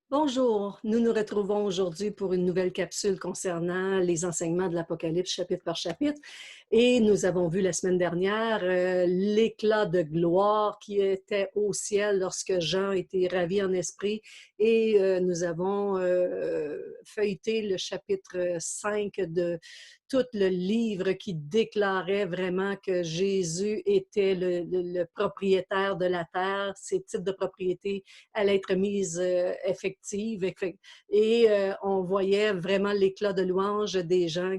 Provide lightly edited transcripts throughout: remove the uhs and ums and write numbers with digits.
Bonjour, nous nous retrouvons aujourd'hui pour une nouvelle capsule concernant les enseignements de l'Apocalypse chapitre par chapitre. Et nous avons vu la semaine dernière l'éclat de gloire qui était au ciel lorsque Jean était ravi en esprit. Et nous avons feuilleté le chapitre 5 de tout le livre qui déclarait vraiment que Jésus était le propriétaire de la terre, ses titres de propriété allaient être mises effectives. Et on voyait vraiment l'éclat de louange des gens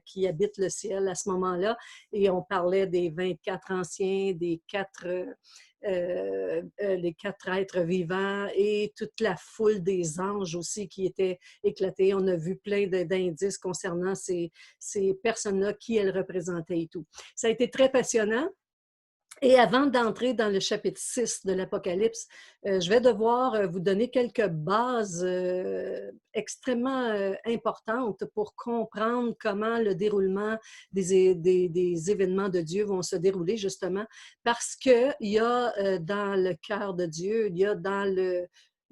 qui habitent le ciel à ce moment-là. Et on parlait des 24 anciens, les quatre êtres vivants et toute la foule des anges aussi qui étaient éclatés. On a vu plein d'indices concernant ces personnes-là, qui elles représentaient et tout. Ça a été très passionnant. Et avant d'entrer dans le chapitre 6 de l'Apocalypse, je vais devoir vous donner quelques bases extrêmement importantes pour comprendre comment le déroulement des événements de Dieu vont se dérouler, justement, parce qu'il y a dans le cœur de Dieu, il y a dans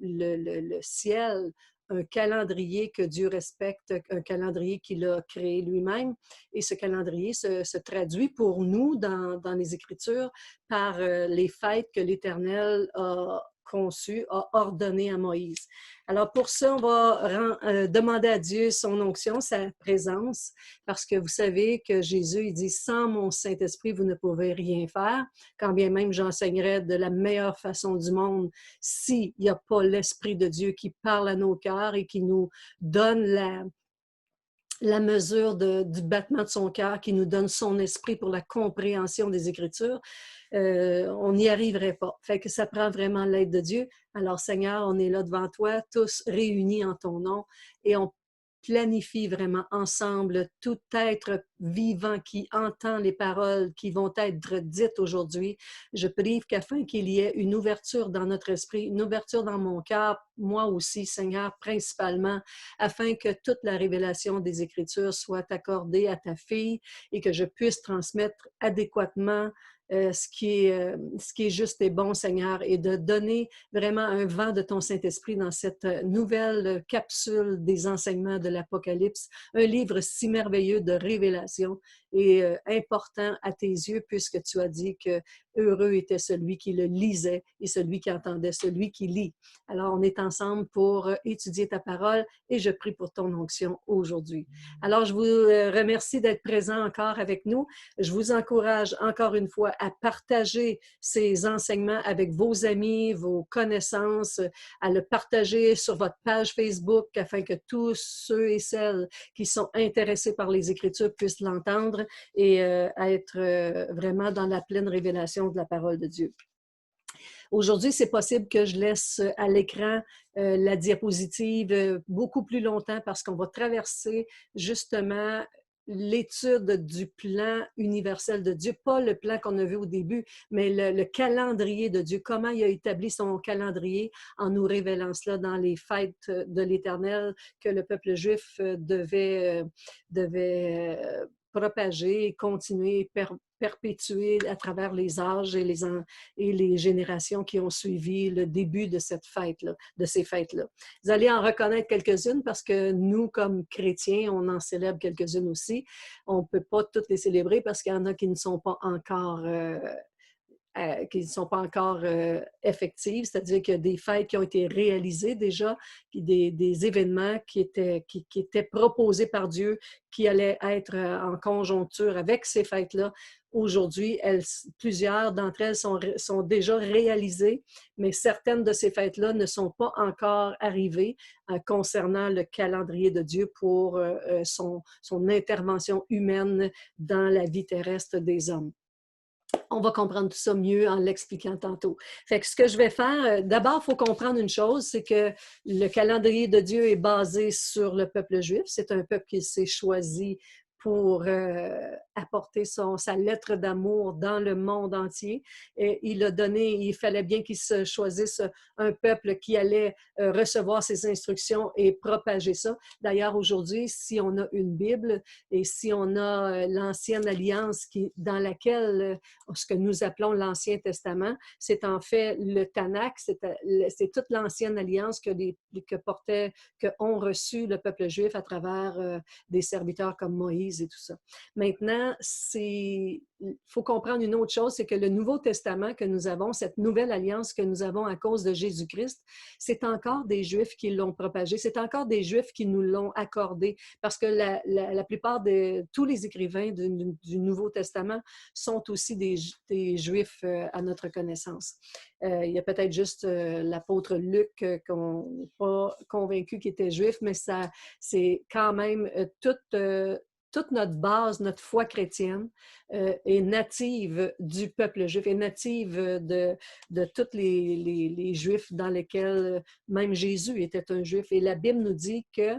le ciel un calendrier que Dieu respecte, un calendrier qu'il a créé lui-même. Et ce calendrier se traduit pour nous dans les Écritures par les fêtes que l'Éternel a conçues, a ordonnées à Moïse. Alors pour ça, on va demander à Dieu son onction, sa présence, parce que vous savez que Jésus, il dit « Sans mon Saint-Esprit, vous ne pouvez rien faire, quand bien même j'enseignerai de la meilleure façon du monde, s'il n'y a pas l'Esprit de Dieu qui parle à nos cœurs et qui nous donne la mesure du battement de son cœur, qui nous donne son esprit pour la compréhension des Écritures, on n'y arriverait pas. Fait que ça prend vraiment l'aide de Dieu. Alors Seigneur, on est là devant toi, tous réunis en ton nom, et on planifie vraiment ensemble tout être vivant qui entend les paroles qui vont être dites aujourd'hui. Je prie qu'afin qu'il y ait une ouverture dans notre esprit, une ouverture dans mon cœur, moi aussi, Seigneur, principalement, afin que toute la révélation des Écritures soit accordée à ta fille et que je puisse transmettre adéquatement ce qui est juste et bon, Seigneur, et de donner vraiment un vent de ton Saint-Esprit dans cette nouvelle capsule des enseignements de l'Apocalypse, un livre si merveilleux de révélation et important à tes yeux, puisque tu as dit que heureux était celui qui le lisait et celui qui entendait, celui qui lit. Alors, on est ensemble pour étudier ta parole et je prie pour ton onction aujourd'hui. Alors, je vous remercie d'être présent encore avec nous. Je vous encourage encore une fois à partager ces enseignements avec vos amis, vos connaissances, à le partager sur votre page Facebook afin que tous ceux et celles qui sont intéressés par les Écritures puissent l'entendre et être vraiment dans la pleine révélation de la parole de Dieu. Aujourd'hui, c'est possible que je laisse à l'écran la diapositive beaucoup plus longtemps parce qu'on va traverser justement l'étude du plan universel de Dieu, pas le plan qu'on a vu au début, mais le calendrier de Dieu, comment il a établi son calendrier en nous révélant cela dans les fêtes de l'Éternel que le peuple juif devait propager et continuer, perpétuer à travers les âges et les générations qui ont suivi le début de cette fête-là, de ces fêtes-là. Vous allez en reconnaître quelques-unes parce que nous, comme chrétiens, on en célèbre quelques-unes aussi. On ne peut pas toutes les célébrer parce qu'il y en a qui ne sont pas encore effectives, c'est-à-dire qu'il y a des fêtes qui ont été réalisées déjà, puis des événements qui étaient proposés par Dieu, qui allaient être en conjoncture avec ces fêtes-là. Aujourd'hui, plusieurs d'entre elles sont déjà réalisées, mais certaines de ces fêtes-là ne sont pas encore arrivées concernant le calendrier de Dieu pour son intervention humaine dans la vie terrestre des hommes. On va comprendre tout ça mieux en l'expliquant tantôt. Fait que ce que je vais faire, d'abord, il faut comprendre une chose, c'est que le calendrier de Dieu est basé sur le peuple juif. C'est un peuple qui s'est choisi pour apporter sa lettre d'amour dans le monde entier. Et il fallait bien qu'il se choisisse un peuple qui allait recevoir ses instructions et propager ça. D'ailleurs, aujourd'hui, si on a une Bible et si on a l'Ancienne Alliance dans laquelle ce que nous appelons l'Ancien Testament, c'est en fait le Tanakh, c'est toute l'Ancienne Alliance qu'ont reçu le peuple juif à travers des serviteurs comme Moïse et tout ça. Maintenant, il faut comprendre une autre chose, c'est que le Nouveau Testament que nous avons, cette nouvelle alliance que nous avons à cause de Jésus-Christ, c'est encore des Juifs qui l'ont propagé, c'est encore des Juifs qui nous l'ont accordé, parce que la plupart de tous les écrivains du Nouveau Testament sont aussi des Juifs à notre connaissance. Il y a peut-être juste l'apôtre Luc qu'on n'est pas convaincu qu'il était juif, mais c'est quand même toute notre base, notre foi chrétienne est native du peuple juif, est native de tous les Juifs dans lesquels même Jésus était un Juif. Et la Bible nous dit que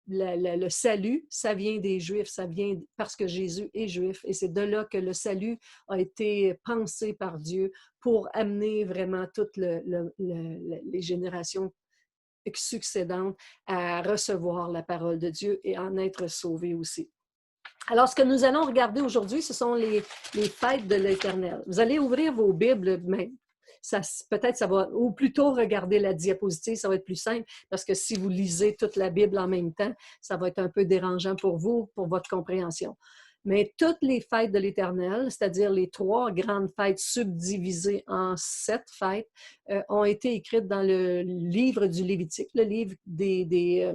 le salut, ça vient des Juifs, ça vient parce que Jésus est Juif. Et c'est de là que le salut a été pensé par Dieu pour amener vraiment toutes les générations succédentes à recevoir la parole de Dieu et en être sauvés aussi. Alors, ce que nous allons regarder aujourd'hui, ce sont les fêtes de l'Éternel. Vous allez ouvrir vos Bibles, mais peut-être ça va, ou plutôt regarder la diapositive, ça va être plus simple, parce que si vous lisez toute la Bible en même temps, ça va être un peu dérangeant pour vous, pour votre compréhension. Mais toutes les fêtes de l'Éternel, c'est-à-dire les 3 grandes fêtes subdivisées en 7 fêtes, ont été écrites dans le livre du Lévitique, le livre des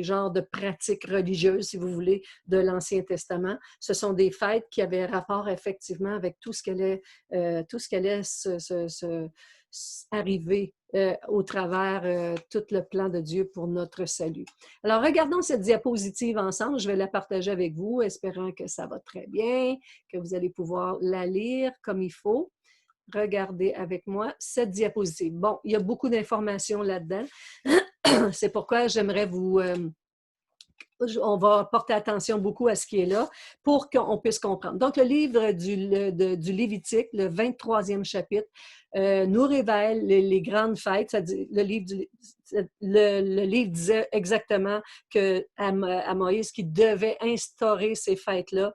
genres de pratiques religieuses, si vous voulez, de l'Ancien Testament. Ce sont des fêtes qui avaient rapport effectivement avec tout ce qui allait arriver au travers tout le plan de Dieu pour notre salut. Alors, regardons cette diapositive ensemble. Je vais la partager avec vous, espérant que ça va très bien, que vous allez pouvoir la lire comme il faut. Regardez avec moi cette diapositive. Bon, il y a beaucoup d'informations là-dedans. C'est pourquoi j'aimerais on va porter attention beaucoup à ce qui est là pour qu'on puisse comprendre. Donc, le livre du Lévitique, le 23e chapitre, nous révèle les grandes fêtes. Le livre disait exactement à Moïse qu'il devait instaurer ces fêtes-là.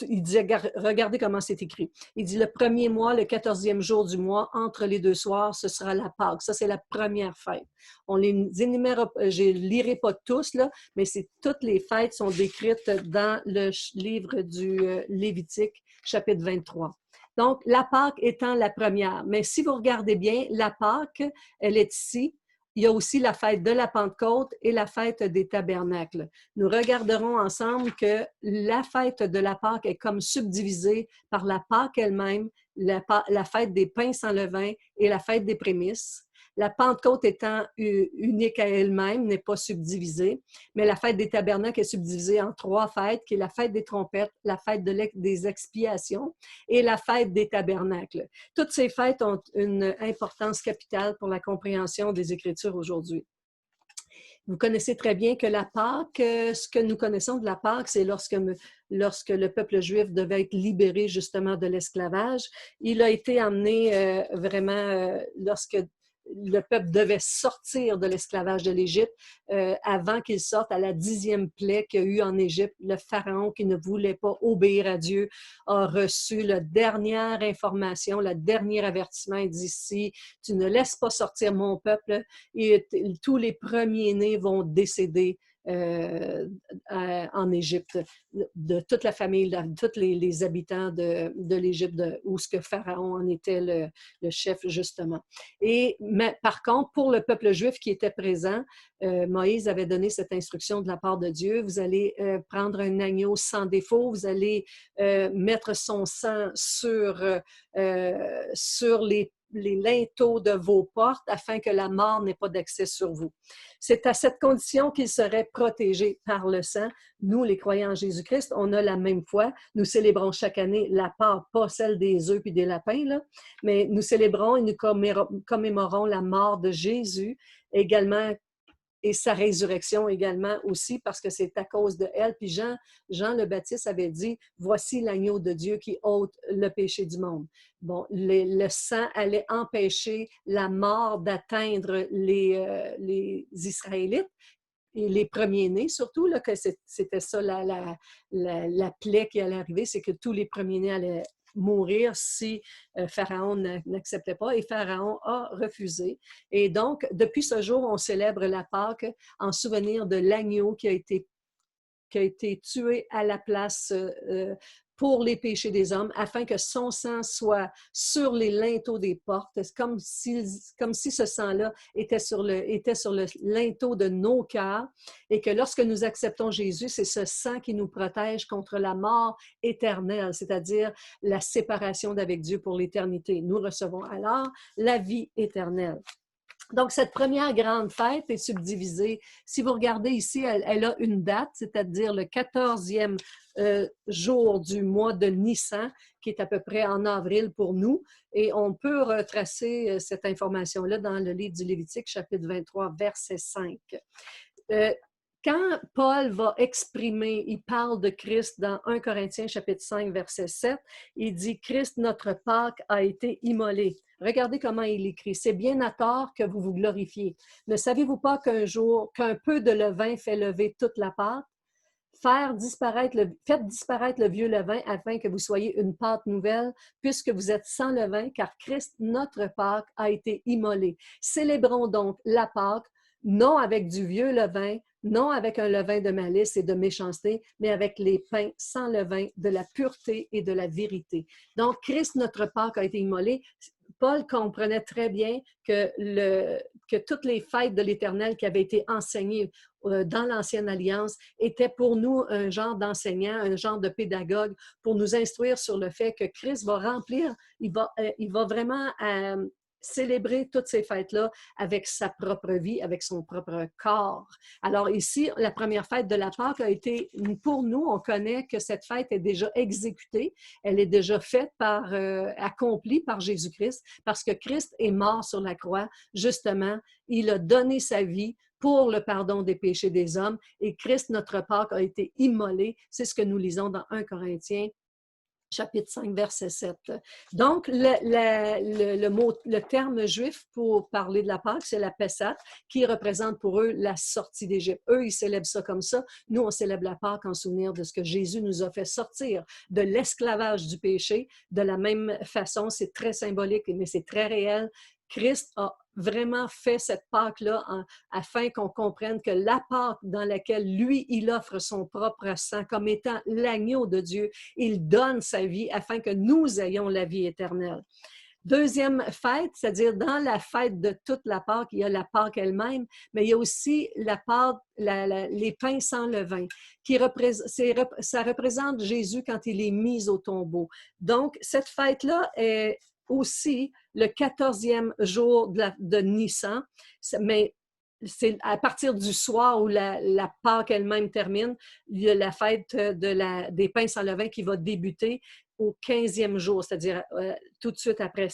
Il disait, regardez comment c'est écrit. Il dit, le premier mois, le 14e jour du mois, entre les 2 soirs, ce sera la Pâque. Ça, c'est la première fête. On les énumère, je ne lirai pas tous, là, mais toutes les fêtes sont décrites dans le livre du Lévitique, chapitre 23. Donc, la Pâque étant la première. Mais si vous regardez bien, la Pâque, elle est ici. Il y a aussi la fête de la Pentecôte et la fête des tabernacles. Nous regarderons ensemble que la fête de la Pâque est comme subdivisée par la Pâque elle-même, la fête des pains sans levain et la fête des prémices. La Pentecôte étant unique à elle-même, n'est pas subdivisée, mais la fête des tabernacles est subdivisée en 3 fêtes, qui est la fête des trompettes, la fête des expiations et la fête des tabernacles. Toutes ces fêtes ont une importance capitale pour la compréhension des Écritures aujourd'hui. Vous connaissez très bien que la Pâque, ce que nous connaissons de la Pâque, c'est lorsque le peuple juif devait être libéré justement de l'esclavage. Il a été amené vraiment lorsque le peuple devait sortir de l'esclavage de l'Égypte avant qu'il sorte à la 10e plaie qu'il y a eu en Égypte. Le pharaon qui ne voulait pas obéir à Dieu a reçu la dernière information, le dernier avertissement. Il dit, si tu ne laisses pas sortir mon peuple, tous les premiers-nés vont décéder en Égypte, de toute la famille, de tous les habitants de l'Égypte, où ce que Pharaon en était le chef, justement. Mais par contre, pour le peuple juif qui était présent, Moïse avait donné cette instruction de la part de Dieu. Vous allez prendre un agneau sans défaut, vous allez mettre son sang sur les linteaux de vos portes afin que la mort n'ait pas d'accès sur vous. C'est à cette condition qu'ils seraient protégés par le sang. Nous, les croyants en Jésus-Christ, on a la même foi. Nous célébrons chaque année la Pâque, pas celle des œufs puis des lapins, là, mais nous célébrons et nous commémorons la mort de Jésus, également et sa résurrection également aussi, parce que c'est à cause de elle. Puis Jean le Baptiste avait dit, voici l'agneau de Dieu qui ôte le péché du monde. Bon, le sang allait empêcher la mort d'atteindre les Israélites, et les premiers-nés, surtout, là, que c'était ça la plaie qui allait arriver, c'est que tous les premiers-nés allaient mourir si Pharaon n'acceptait pas, et Pharaon a refusé. Et donc, depuis ce jour, on célèbre la Pâque en souvenir de l'agneau qui a été tué à la place pour les péchés des hommes, afin que son sang soit sur les linteaux des portes, comme si ce sang-là était sur le linteau de nos cœurs, et que lorsque nous acceptons Jésus, c'est ce sang qui nous protège contre la mort éternelle, c'est-à-dire la séparation d'avec Dieu pour l'éternité. Nous recevons alors la vie éternelle. Donc, cette première grande fête est subdivisée. Si vous regardez ici, elle a une date, c'est-à-dire le 14e jour du mois de Nissan, qui est à peu près en avril pour nous. Et on peut retracer cette information-là dans le livre du Lévitique, chapitre 23, verset 5. Quand Paul va exprimer, il parle de Christ dans 1 Corinthiens chapitre 5, verset 7, il dit « Christ, notre Pâque, a été immolé ». Regardez comment il écrit. « C'est bien à tort que vous vous glorifiez. Ne savez-vous pas qu'un peu de levain fait lever toute la pâte? Faites disparaître le vieux levain afin que vous soyez une pâte nouvelle, puisque vous êtes sans levain, car Christ, notre Pâque, a été immolé. Célébrons donc la Pâque, non avec du vieux levain, non avec un levain de malice et de méchanceté, mais avec les pains sans levain, de la pureté et de la vérité. » Donc, Christ, notre Pâque, a été immolé. Paul comprenait très bien que toutes les fêtes de l'Éternel qui avaient été enseignées dans l'Ancienne Alliance étaient pour nous un genre d'enseignant, un genre de pédagogue pour nous instruire sur le fait que Christ va remplir, il va vraiment célébrer toutes ces fêtes-là avec sa propre vie, avec son propre corps. Alors ici, la première fête de la Pâque a été, pour nous, on connaît que cette fête est déjà exécutée, elle est déjà faite accomplie par Jésus-Christ, parce que Christ est mort sur la croix, justement, il a donné sa vie pour le pardon des péchés des hommes, et Christ, notre Pâque, a été immolé. C'est ce que nous lisons dans 1 Corinthiens chapitre 5, verset 7. Donc, le terme juif pour parler de la Pâque, c'est la Pessah, qui représente pour eux la sortie d'Égypte. Eux, ils célèbrent ça comme ça. Nous, on célèbre la Pâque en souvenir de ce que Jésus nous a fait sortir de l'esclavage du péché. De la même façon, c'est très symbolique, mais c'est très réel. Christ a vraiment fait cette Pâque-là afin qu'on comprenne que la Pâque dans laquelle lui, il offre son propre sang comme étant l'agneau de Dieu, il donne sa vie afin que nous ayons la vie éternelle. Deuxième fête, c'est-à-dire dans la fête de toute la Pâque, il y a la Pâque elle-même, mais il y a aussi la Pâque, les pains sans levain, ça représente Jésus quand il est mis au tombeau. Donc, cette fête-là est aussi le 14e jour de Nissan, mais c'est à partir du soir où la Pâque elle-même termine, il y a la fête des pains sans levain qui va débuter au 15e jour, c'est-à-dire tout de suite après.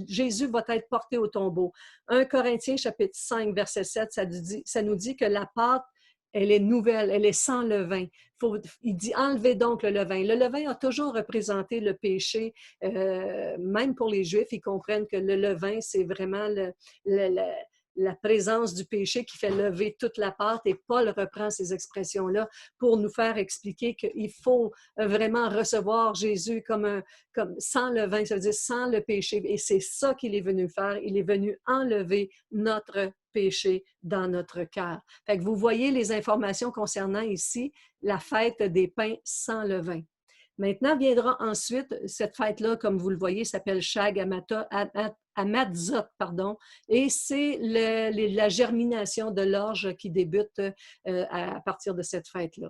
Jésus va être porté au tombeau. 1 Corinthiens chapitre 5, verset 7, ça nous dit que la Pâque, elle est nouvelle, elle est sans levain. Il dit, enlevez donc le levain. Le levain a toujours représenté le péché, même pour les Juifs, ils comprennent que le levain, c'est vraiment la présence du péché qui fait lever toute la pâte, et Paul reprend ces expressions-là pour nous faire expliquer qu'il faut vraiment recevoir Jésus comme sans levain, ça veut dire sans le péché, et c'est ça qu'il est venu faire. Il est venu enlever notre péché dans notre cœur. Fait que vous voyez les informations concernant ici la fête des pains sans levain. Maintenant viendra ensuite, cette fête-là, comme vous le voyez, s'appelle Shag Hamatzot, et c'est la germination de l'orge qui débute à partir de cette fête-là.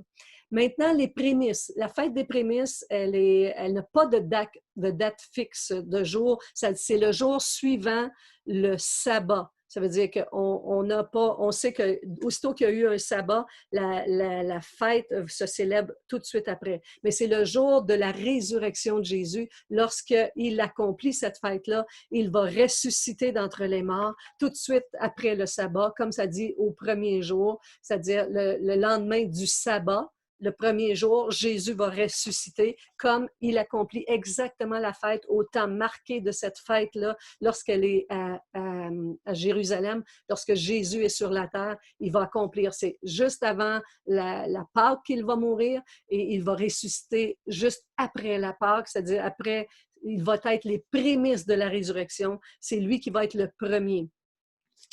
Maintenant, les prémices. La fête des prémices, elle n'a pas de date fixe de jour. C'est le jour suivant le sabbat. Ça veut dire qu'on n'a pas, on sait que aussitôt qu'il y a eu un sabbat, la fête se célèbre tout de suite après. Mais c'est le jour de la résurrection de Jésus, lorsqu'il accomplit cette fête-là, il va ressusciter d'entre les morts tout de suite après le sabbat, comme ça dit au premier jour, c'est-à-dire le lendemain du sabbat. Le premier jour, Jésus va ressusciter comme il accomplit exactement la fête au temps marqué de cette fête-là lorsqu'elle est à Jérusalem, lorsque Jésus est sur la terre, il va accomplir. C'est juste avant la Pâque qu'il va mourir et il va ressusciter juste après la Pâque, c'est-à-dire après, il va être les prémices de la résurrection. C'est lui qui va être le premier.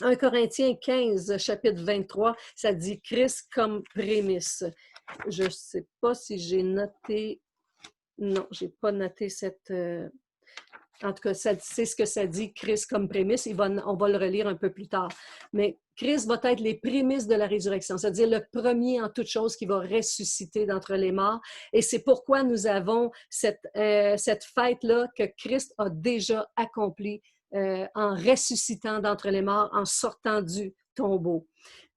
1 Corinthiens 15, chapitre 23, ça dit Christ comme prémisse. Je ne sais pas si j'ai noté. Non, je n'ai pas noté cette. En tout cas, c'est ce que ça dit, Christ comme prémisse. On va le relire un peu plus tard. Mais Christ va être les prémices de la résurrection, c'est-à-dire le premier en toute chose qui va ressusciter d'entre les morts. Et c'est pourquoi nous avons cette fête-là que Christ a déjà accomplie en ressuscitant d'entre les morts, en sortant du tombeau.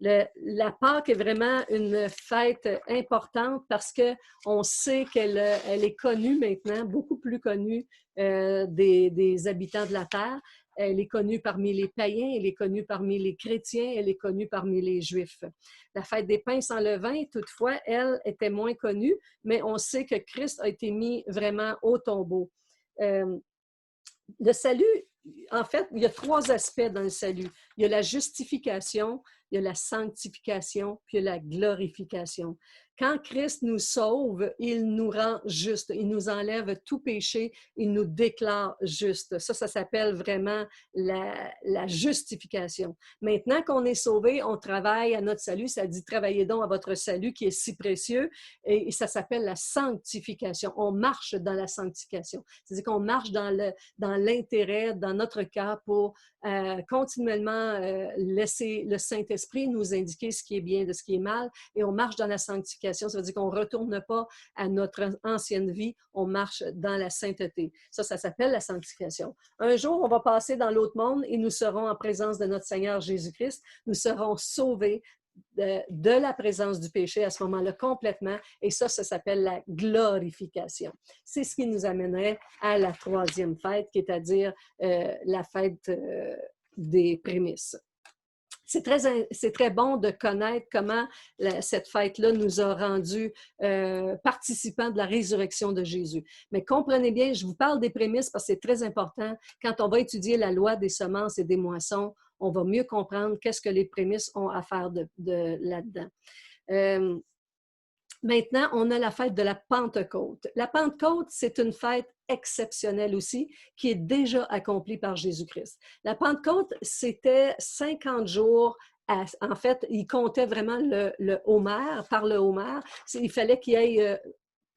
La Pâque est vraiment une fête importante parce qu'on sait qu'elle est connue maintenant, beaucoup plus connue des habitants de la terre. Elle est connue parmi les païens, elle est connue parmi les chrétiens, elle est connue parmi les Juifs. La fête des pains sans levain, toutefois, elle était moins connue, mais on sait que Christ a été mis vraiment au tombeau. Le salut, en fait, il y a 3 aspects dans le salut. Il y a la justification, il y a la sanctification, puis il y a la glorification. Quand Christ nous sauve, il nous rend juste, il nous enlève tout péché, il nous déclare juste. Ça s'appelle vraiment la justification. Maintenant qu'on est sauvé, on travaille à notre salut. Ça dit « Travaillez donc à votre salut qui est si précieux » et ça s'appelle la sanctification. On marche dans la sanctification. C'est-à-dire qu'on marche dans l'intérêt, dans notre cas, pour continuellement laisser le Saint-Esprit nous indiquer ce qui est bien de ce qui est mal et on marche dans la sanctification. Ça veut dire qu'on ne retourne pas à notre ancienne vie, on marche dans la sainteté. Ça s'appelle la sanctification. Un jour, on va passer dans l'autre monde et nous serons en présence de notre Seigneur Jésus-Christ. Nous serons sauvés de la présence du péché à ce moment-là complètement et ça s'appelle la glorification. C'est ce qui nous amènerait à la 3e fête, qui est à dire la fête des prémices. C'est très bon de connaître comment cette fête-là nous a rendus participants de la résurrection de Jésus. Mais comprenez bien, je vous parle des prémices parce que c'est très important. Quand on va étudier la loi des semences et des moissons, on va mieux comprendre qu'est-ce que les prémices ont à faire de là-dedans. Maintenant, on a la fête de la Pentecôte. La Pentecôte, c'est une fête exceptionnelle aussi, qui est déjà accomplie par Jésus-Christ. La Pentecôte, c'était 50 jours. En fait, il comptait vraiment le homer, par le homer. Il fallait qu'il y ait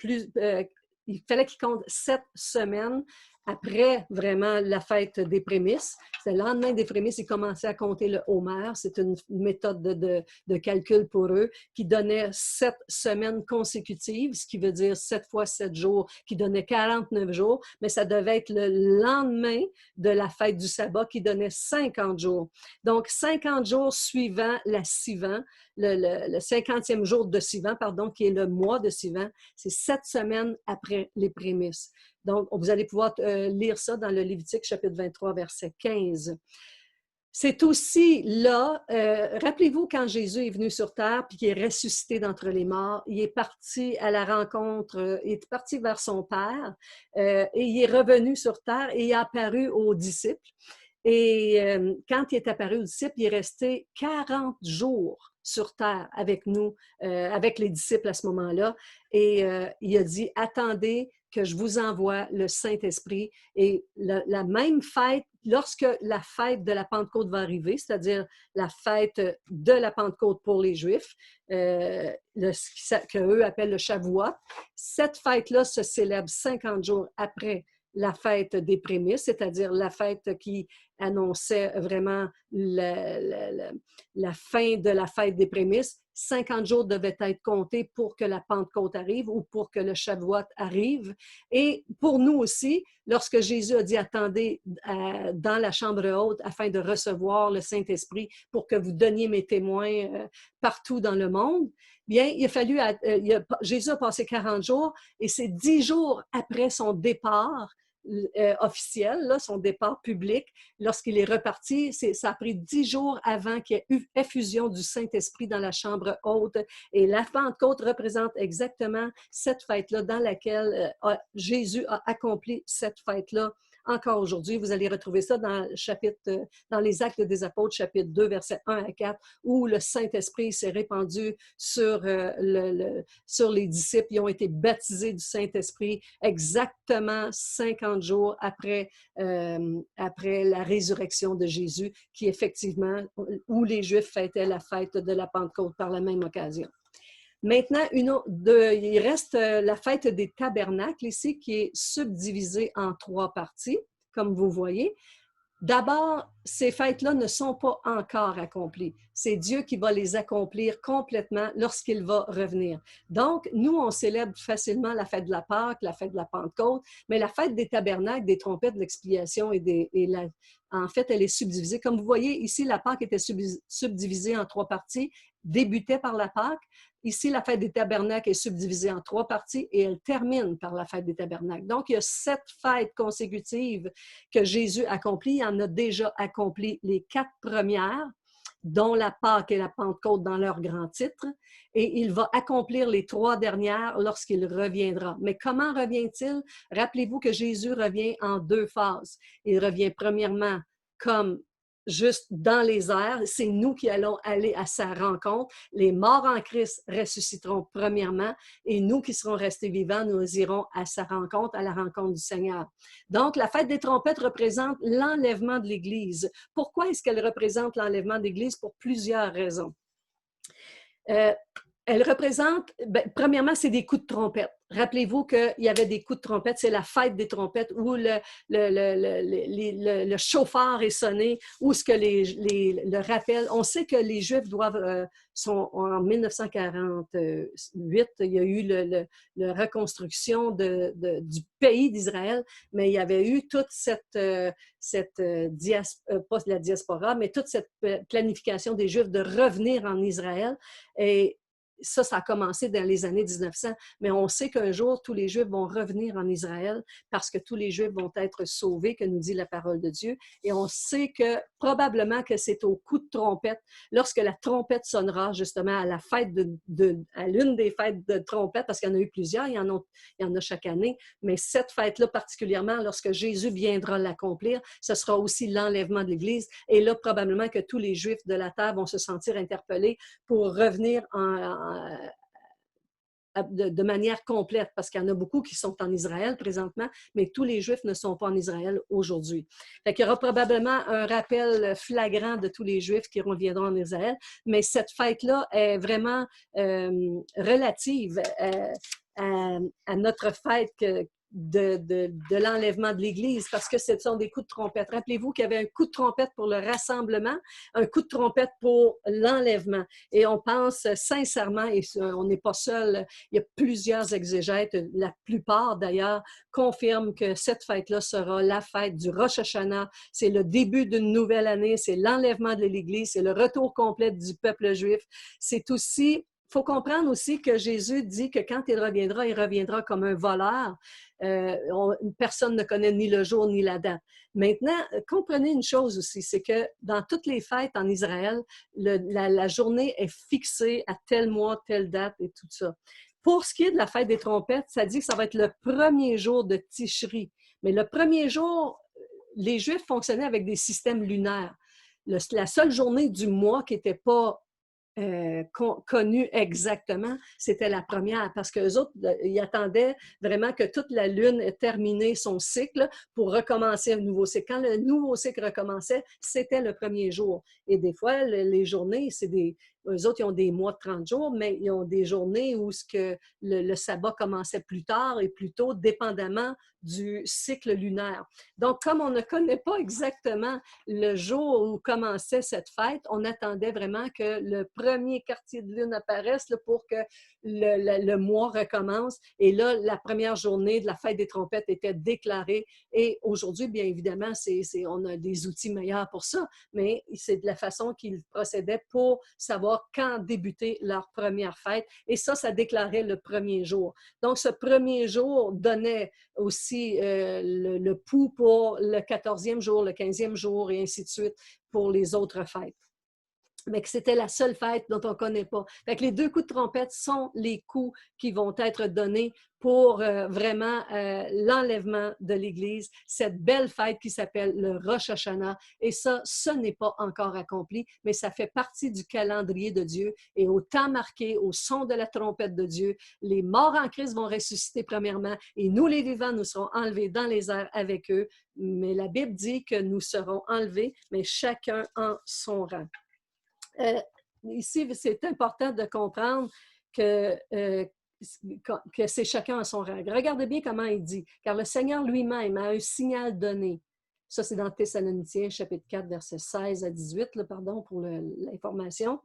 il fallait qu'il compte 7 semaines après vraiment la fête des prémices. C'est le lendemain des prémices, ils commençaient à compter le homer. C'est une méthode de calcul pour eux qui donnait 7 semaines consécutives, ce qui veut dire 7 fois 7 jours, qui donnait 49 jours, mais ça devait être le lendemain de la fête du sabbat qui donnait 50 jours. Donc, 50 jours suivant la Sivan, le 50e jour de Sivan, pardon, qui est le mois de Sivan, c'est 7 semaines après les prémices. Donc, vous allez pouvoir lire ça dans le Lévitique, chapitre 23, verset 15. C'est aussi là, rappelez-vous quand Jésus est venu sur terre puis qu'il est ressuscité d'entre les morts, il est parti à la rencontre, il est parti vers son Père et il est revenu sur terre et il est apparu aux disciples. Et quand il est apparu aux disciples, il est resté 40 jours sur terre avec nous, avec les disciples à ce moment-là. Et il a dit, attendez que je vous envoie le Saint-Esprit. Et la même fête, lorsque la fête de la Pentecôte va arriver, c'est-à-dire la fête de la Pentecôte pour les Juifs, qu'eux appellent le Shavuot, cette fête-là se célèbre 50 jours après la fête des prémices, c'est-à-dire la fête qui annonçait vraiment la fin de la fête des prémices. 50 jours devaient être comptés pour que la Pentecôte arrive ou pour que le Shavuot arrive. Et pour nous aussi, lorsque Jésus a dit « Attendez dans la chambre haute afin de recevoir le Saint-Esprit pour que vous donniez mes témoins partout dans le monde », bien, Jésus a passé 40 jours et c'est 10 jours après son départ officiel, là, son départ public, lorsqu'il est reparti, ça a pris 10 jours avant qu'il y ait eu effusion du Saint-Esprit dans la chambre haute. Et la Pentecôte représente exactement cette fête-là dans laquelle Jésus a accompli cette fête-là. Encore aujourd'hui, vous allez retrouver ça dans les Actes des Apôtres, chapitre 2, versets 1 à 4, où le Saint-Esprit s'est répandu sur les disciples. Ils ont été baptisés du Saint-Esprit exactement 50 jours après la résurrection de Jésus, qui effectivement, où les Juifs fêtaient la fête de la Pentecôte par la même occasion. Maintenant, il reste la fête des tabernacles ici, qui est subdivisée en 3 parties, comme vous voyez. D'abord, ces fêtes-là ne sont pas encore accomplies. C'est Dieu qui va les accomplir complètement lorsqu'il va revenir. Donc, nous, on célèbre facilement la fête de la Pâque, la fête de la Pentecôte, mais la fête des tabernacles, des trompettes, de l'expiation en fait, elle est subdivisée. Comme vous voyez, ici, la Pâque était subdivisée en 3 parties, débutait par la Pâque. Ici, la fête des tabernacles est subdivisée en 3 parties et elle termine par la fête des tabernacles. Donc, il y a 7 fêtes consécutives que Jésus accomplit. Il en a déjà accompli les 4 premières, dont la Pâque et la Pentecôte dans leur grand titre. Et il va accomplir les 3 dernières lorsqu'il reviendra. Mais comment revient-il? Rappelez-vous que Jésus revient en 2 phases. Il revient premièrement comme juste dans les airs. C'est nous qui allons aller à sa rencontre. Les morts en Christ ressusciteront premièrement et nous qui serons restés vivants, nous irons à sa rencontre, à la rencontre du Seigneur. Donc, la fête des trompettes représente l'enlèvement de l'Église. Pourquoi est-ce qu'elle représente l'enlèvement de l'Église? Pour plusieurs raisons. Elle représente, premièrement, c'est des coups de trompette. Rappelez-vous qu'il y avait des coups de trompette, c'est la fête des trompettes où le chauffard est sonné, où ce que le rappel. On sait que les Juifs en 1948, il y a eu la reconstruction du pays d'Israël, mais il y avait eu toute pas la diaspora, mais toute cette planification des Juifs de revenir en Israël. Et ça a commencé dans les années 1900, mais on sait qu'un jour, tous les Juifs vont revenir en Israël parce que tous les Juifs vont être sauvés, que nous dit la parole de Dieu. Et on sait que probablement que c'est au coup de trompette, lorsque la trompette sonnera justement à la fête à l'une des fêtes de trompette, parce qu'il y en a eu plusieurs, il y en a chaque année, mais cette fête-là particulièrement, lorsque Jésus viendra l'accomplir, ce sera aussi l'enlèvement de l'Église. Et là, probablement que tous les Juifs de la terre vont se sentir interpellés pour revenir de manière complète, parce qu'il y en a beaucoup qui sont en Israël présentement, mais tous les Juifs ne sont pas en Israël aujourd'hui. Fait qu'il y aura probablement un rappel flagrant de tous les Juifs qui reviendront en Israël, mais cette fête-là est vraiment relative à notre fête de l'enlèvement de l'Église, parce que ce sont des coups de trompette. Rappelez-vous qu'il y avait un coup de trompette pour le rassemblement, un coup de trompette pour l'enlèvement. Et on pense sincèrement, et on n'est pas seul, il y a plusieurs exégètes, la plupart d'ailleurs, confirment que cette fête-là sera la fête du Rosh Hashanah. C'est le début d'une nouvelle année, c'est l'enlèvement de l'Église, c'est le retour complet du peuple juif. C'est aussi... Il faut comprendre aussi que Jésus dit que quand il reviendra comme un voleur. Personne ne connaît ni le jour ni la date. Maintenant, comprenez une chose aussi, c'est que dans toutes les fêtes en Israël, la journée est fixée à tel mois, telle date et tout ça. Pour ce qui est de la fête des trompettes, ça dit que ça va être le premier jour de Tishri. Mais le premier jour, les Juifs fonctionnaient avec des systèmes lunaires. La seule journée du mois qui n'était pas connue exactement, c'était la première, parce qu'eux autres, ils attendaient vraiment que toute la lune ait terminé son cycle pour recommencer un nouveau cycle. Quand le nouveau cycle recommençait, c'était le premier jour. Et des fois, les journées, eux autres, ils ont des mois de 30 jours, mais ils ont des journées où le sabbat commençait plus tard et plus tôt, dépendamment du cycle lunaire. Donc, comme on ne connaît pas exactement le jour où commençait cette fête, on attendait vraiment que le premier quartier de lune apparaisse là, pour que le mois recommence. Et là, la première journée de la fête des trompettes était déclarée. Et aujourd'hui, bien évidemment, on a des outils meilleurs pour ça, mais c'est de la façon qu'ils procédaient pour savoir quand débuter leur première fête. Et ça déclarait le premier jour. Donc, ce premier jour donnait aussi le pouls pour le 14e jour, le 15e jour et ainsi de suite pour les autres fêtes. Mais que c'était la seule fête dont on ne connaît pas. Fait que les 2 coups de trompette sont les coups qui vont être donnés pour vraiment l'enlèvement de l'Église, cette belle fête qui s'appelle le Rosh Hashanah. Et ça, ce n'est pas encore accompli, mais ça fait partie du calendrier de Dieu. Et au temps marqué, au son de la trompette de Dieu, les morts en Christ vont ressusciter premièrement, et nous, les vivants, nous serons enlevés dans les airs avec eux. Mais la Bible dit que nous serons enlevés, mais chacun en son rang. Ici, c'est important de comprendre que c'est chacun à son rang. Regardez bien comment il dit. Car le Seigneur lui-même a un signal donné. Ça, c'est dans Thessaloniciens, chapitre 4, versets 16 à 18, là, pardon pour l'information.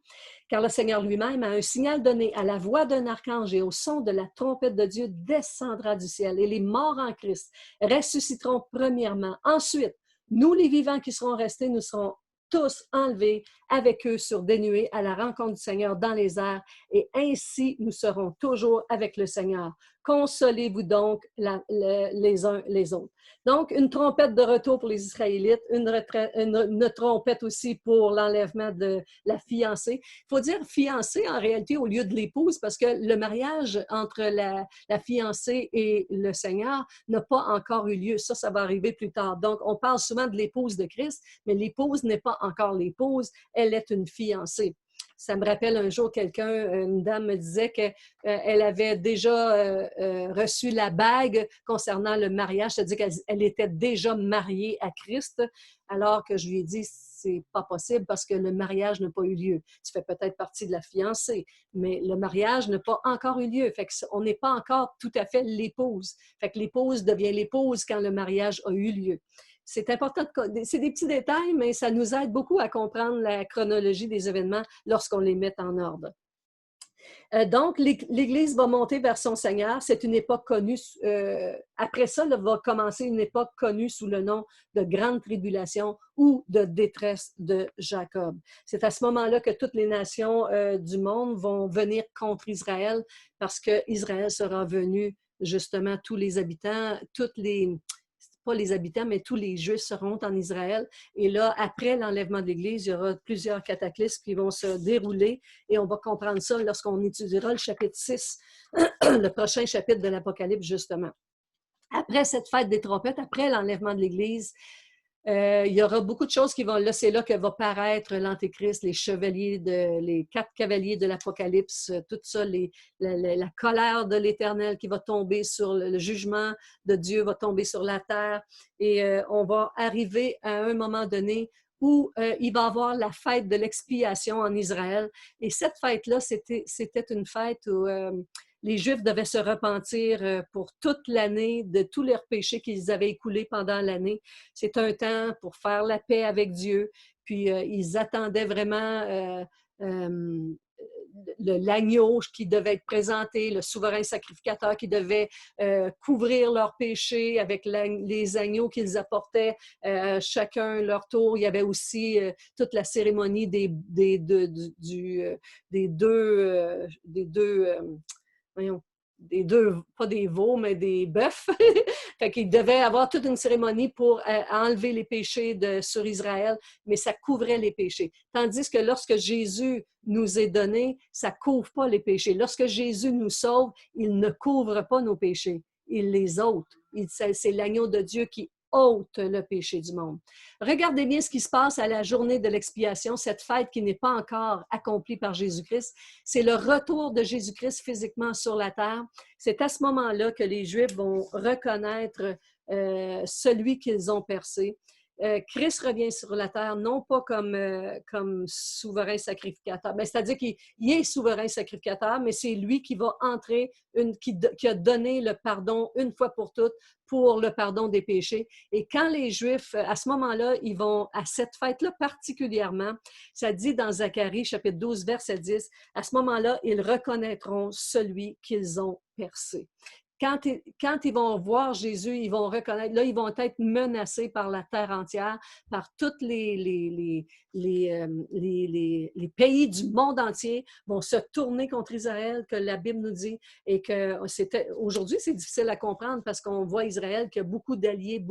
Car le Seigneur lui-même a un signal donné à la voix d'un archange et au son de la trompette de Dieu descendra du ciel. Et les morts en Christ ressusciteront premièrement. Ensuite, nous, les vivants qui seront restés, nous serons tous enlevés avec eux sur des nuées à la rencontre du Seigneur dans les airs, et ainsi nous serons toujours avec le Seigneur. Consolez-vous donc les uns les autres. Donc, une trompette de retour pour les Israélites, une trompette aussi pour l'enlèvement de la fiancée. Il faut dire fiancée en réalité au lieu de l'épouse, parce que le mariage entre la fiancée et le Seigneur n'a pas encore eu lieu. Ça va arriver plus tard. Donc, on parle souvent de l'épouse de Christ, mais l'épouse n'est pas encore l'épouse, elle est une fiancée. Ça me rappelle un jour une dame me disait qu'elle avait déjà reçu la bague concernant le mariage, c'est-à-dire qu'elle était déjà mariée à Christ, alors que je lui ai dit, c'est pas possible parce que le mariage n'a pas eu lieu. Tu fais peut-être partie de la fiancée, mais le mariage n'a pas encore eu lieu. Fait qu'on n'est pas encore tout à fait l'épouse. Fait que l'épouse devient l'épouse quand le mariage a eu lieu. C'est important, c'est des petits détails, mais ça nous aide beaucoup à comprendre la chronologie des événements lorsqu'on les met en ordre. Donc, l'Église va monter vers son Seigneur. C'est une époque connue. Après ça, va commencer une époque connue sous le nom de Grande Tribulation ou de détresse de Jacob. C'est à ce moment-là que toutes les nations du monde vont venir contre Israël parce qu'Israël sera venu, justement, tous les habitants, pas les habitants, mais tous les Juifs seront en Israël. Et là, après l'enlèvement de l'Église, il y aura plusieurs cataclysmes qui vont se dérouler et on va comprendre ça lorsqu'on étudiera le chapitre 6, le prochain chapitre de l'Apocalypse, justement. Après cette fête des trompettes, après l'enlèvement de l'Église, il y aura beaucoup de choses qui vont là, c'est là que va paraître l'Antéchrist, les 4 cavaliers de l'Apocalypse, tout ça, la colère de l'Éternel qui va tomber sur le jugement de Dieu, va tomber sur la terre, et on va arriver à un moment donné où il va y avoir la fête de l'expiation en Israël. Et cette fête-là, c'était une fête où les Juifs devaient se repentir pour toute l'année de tous leurs péchés qu'ils avaient écoulés pendant l'année. C'est un temps pour faire la paix avec Dieu. Puis ils attendaient vraiment l'agneau qui devait être présenté, le souverain sacrificateur qui devait couvrir leurs péchés avec les agneaux qu'ils apportaient chacun leur tour. Il y avait aussi toute la cérémonie des deux, pas des veaux, mais des bœufs. Fait qu'il devait avoir toute une cérémonie pour enlever les péchés sur Israël, mais ça couvrait les péchés. Tandis que lorsque Jésus nous est donné, ça ne couvre pas les péchés. Lorsque Jésus nous sauve, il ne couvre pas nos péchés, il les ôte. C'est l'agneau de Dieu qui ôte le péché du monde. Regardez bien ce qui se passe à la journée de l'expiation, cette fête qui n'est pas encore accomplie par Jésus-Christ. C'est le retour de Jésus-Christ physiquement sur la terre. C'est à ce moment-là que les Juifs vont reconnaître celui qu'ils ont percé. Christ revient sur la terre, non pas comme souverain sacrificateur. Ben, c'est-à-dire qu'il est souverain sacrificateur, mais c'est lui qui va entrer, qui a donné le pardon une fois pour toutes pour le pardon des péchés. Et quand les Juifs, à ce moment-là, ils vont, à cette fête-là particulièrement, ça dit dans Zacharie, chapitre 12, verset 10, à ce moment-là, ils reconnaîtront celui qu'ils ont percé. Quand ils vont voir Jésus, ils vont reconnaître, là, ils vont être menacés par la terre entière, par tous les pays du monde entier vont se tourner contre Israël, que la Bible nous dit, et que aujourd'hui, c'est difficile à comprendre parce qu'on voit Israël qui a beaucoup d'alliés,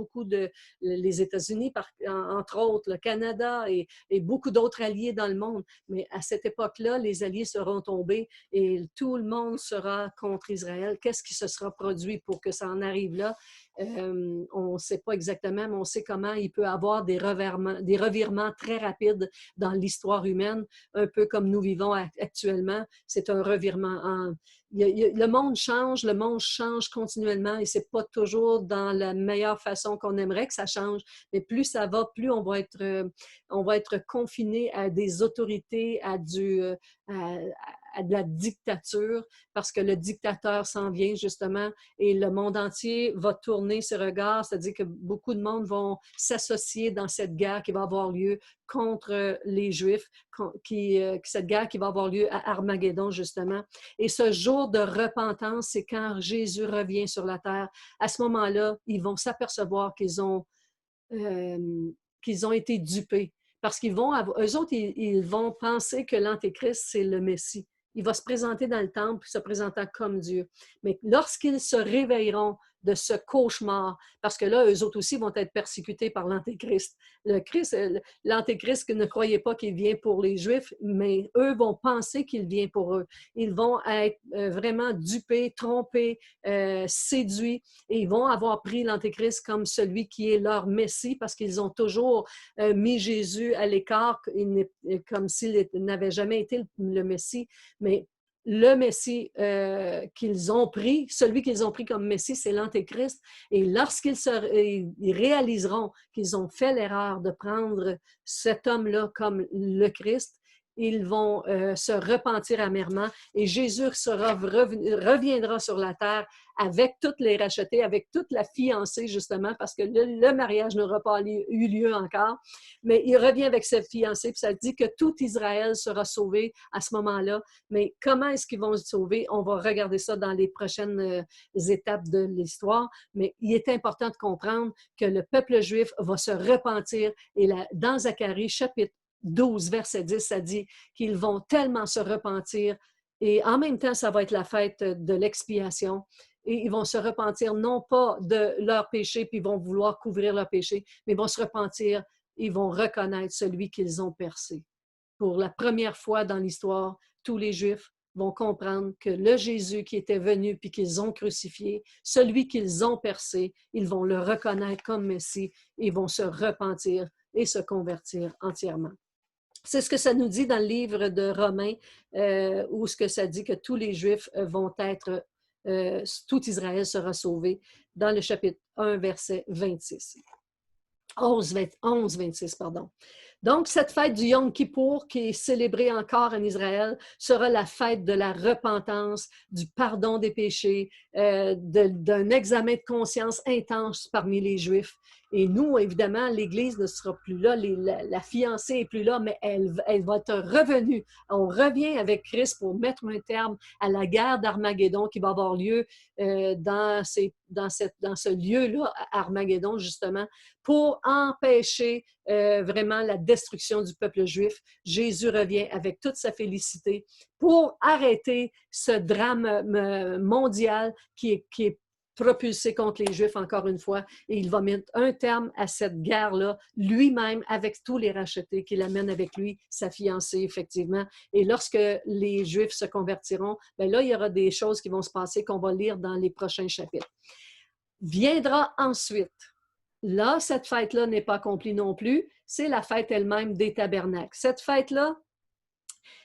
les États-Unis, entre autres, le Canada et beaucoup d'autres alliés dans le monde. Mais à cette époque-là, les alliés seront tombés et tout le monde sera contre Israël. Qu'est-ce qui se sera produit pour que ça en arrive là? On ne sait pas exactement, mais on sait comment il peut y avoir des revirements très rapides dans l'histoire humaine, un peu comme nous vivons actuellement. C'est un revirement. Le monde change continuellement et ce n'est pas toujours dans la meilleure façon qu'on aimerait que ça change, mais plus ça va, plus on va être confiné à des autorités, à de la dictature, parce que le dictateur s'en vient justement et le monde entier va tourner ses regards, c'est-à-dire que beaucoup de monde vont s'associer dans cette guerre qui va avoir lieu contre les Juifs, cette guerre qui va avoir lieu à Armageddon justement. Et ce jour de repentance, c'est quand Jésus revient sur la terre. À ce moment-là, ils vont s'apercevoir qu'ils ont été dupés. Parce eux autres, ils vont penser que l'Antéchrist, c'est le Messie. Il va se présenter dans le temple, se présentant comme Dieu. Mais lorsqu'ils se réveilleront de ce cauchemar, parce que là, eux autres aussi vont être persécutés par l'Antéchrist. L'Antéchrist ne croyait pas qu'il vient pour les Juifs, mais eux vont penser qu'il vient pour eux. Ils vont être vraiment dupés, trompés, séduits, et ils vont avoir pris l'Antéchrist comme celui qui est leur Messie, parce qu'ils ont toujours mis Jésus à l'écart, comme s'il n'avait jamais été le Messie. Mais le Messie qu'ils ont pris, celui qu'ils ont pris comme Messie, c'est l'Antéchrist. Et lorsqu'ils ils réaliseront qu'ils ont fait l'erreur de prendre cet homme-là comme le Christ, ils vont se repentir amèrement et Jésus reviendra sur la terre avec toutes les rachetés, avec toute la fiancée justement, parce que le mariage n'aura pas eu lieu encore, mais il revient avec cette fiancée, puis ça dit que tout Israël sera sauvé à ce moment-là. Mais comment est-ce qu'ils vont se sauver? On va regarder ça dans les prochaines étapes de l'histoire, mais il est important de comprendre que le peuple juif va se repentir et dans Zacharie, chapitre 12, verset 10, ça dit qu'ils vont tellement se repentir et en même temps, ça va être la fête de l'expiation et ils vont se repentir non pas de leurs péchés puis ils vont vouloir couvrir leurs péchés, mais ils vont se repentir, ils vont reconnaître celui qu'ils ont percé. Pour la première fois dans l'histoire, tous les Juifs vont comprendre que le Jésus qui était venu puis qu'ils ont crucifié, celui qu'ils ont percé, ils vont le reconnaître comme Messie et vont se repentir et se convertir entièrement. C'est ce que ça nous dit dans le livre de Romains, où ce que ça dit que tous les Juifs vont être, tout Israël sera sauvé, dans le chapitre 1, verset 26. 11, 26, pardon. Donc, cette fête du Yom Kippour, qui est célébrée encore en Israël, sera la fête de la repentance, du pardon des péchés, d'un examen de conscience intense parmi les Juifs. Et nous, évidemment, l'Église ne sera plus là, la fiancée n'est plus là, mais elle va être revenue. On revient avec Christ pour mettre un terme à la guerre d'Armageddon qui va avoir lieu dans ce lieu-là, à Armageddon, justement, pour empêcher vraiment la destruction du peuple juif. Jésus revient avec toute sa félicité pour arrêter ce drame mondial qui est propulsé contre les Juifs, encore une fois, et il va mettre un terme à cette guerre-là, lui-même, avec tous les rachetés qu'il amène avec lui, sa fiancée, effectivement. Et lorsque les Juifs se convertiront, bien là, il y aura des choses qui vont se passer qu'on va lire dans les prochains chapitres. Viendra ensuite, là, cette fête-là n'est pas accomplie non plus, c'est la fête elle-même des tabernacles. Cette fête-là,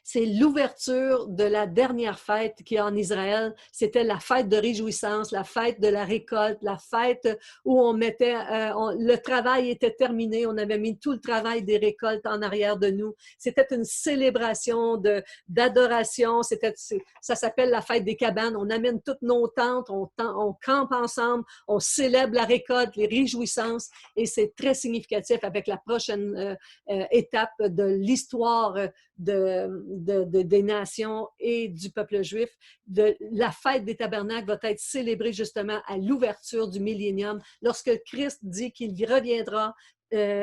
C'est l'ouverture de la dernière fête qui est en Israël. C'était la fête de réjouissance, la fête de la récolte, la fête où on mettait, le travail était terminé, on avait mis tout le travail des récoltes en arrière de nous. C'était une célébration d'adoration. Ça s'appelle la fête des cabanes. On amène toutes nos tentes, on campe ensemble, on célèbre la récolte, les réjouissances, et c'est très significatif avec la prochaine étape de l'histoire des nations et du peuple juif. La fête des tabernacles va être célébrée justement à l'ouverture du millénium, lorsque Christ dit qu'il reviendra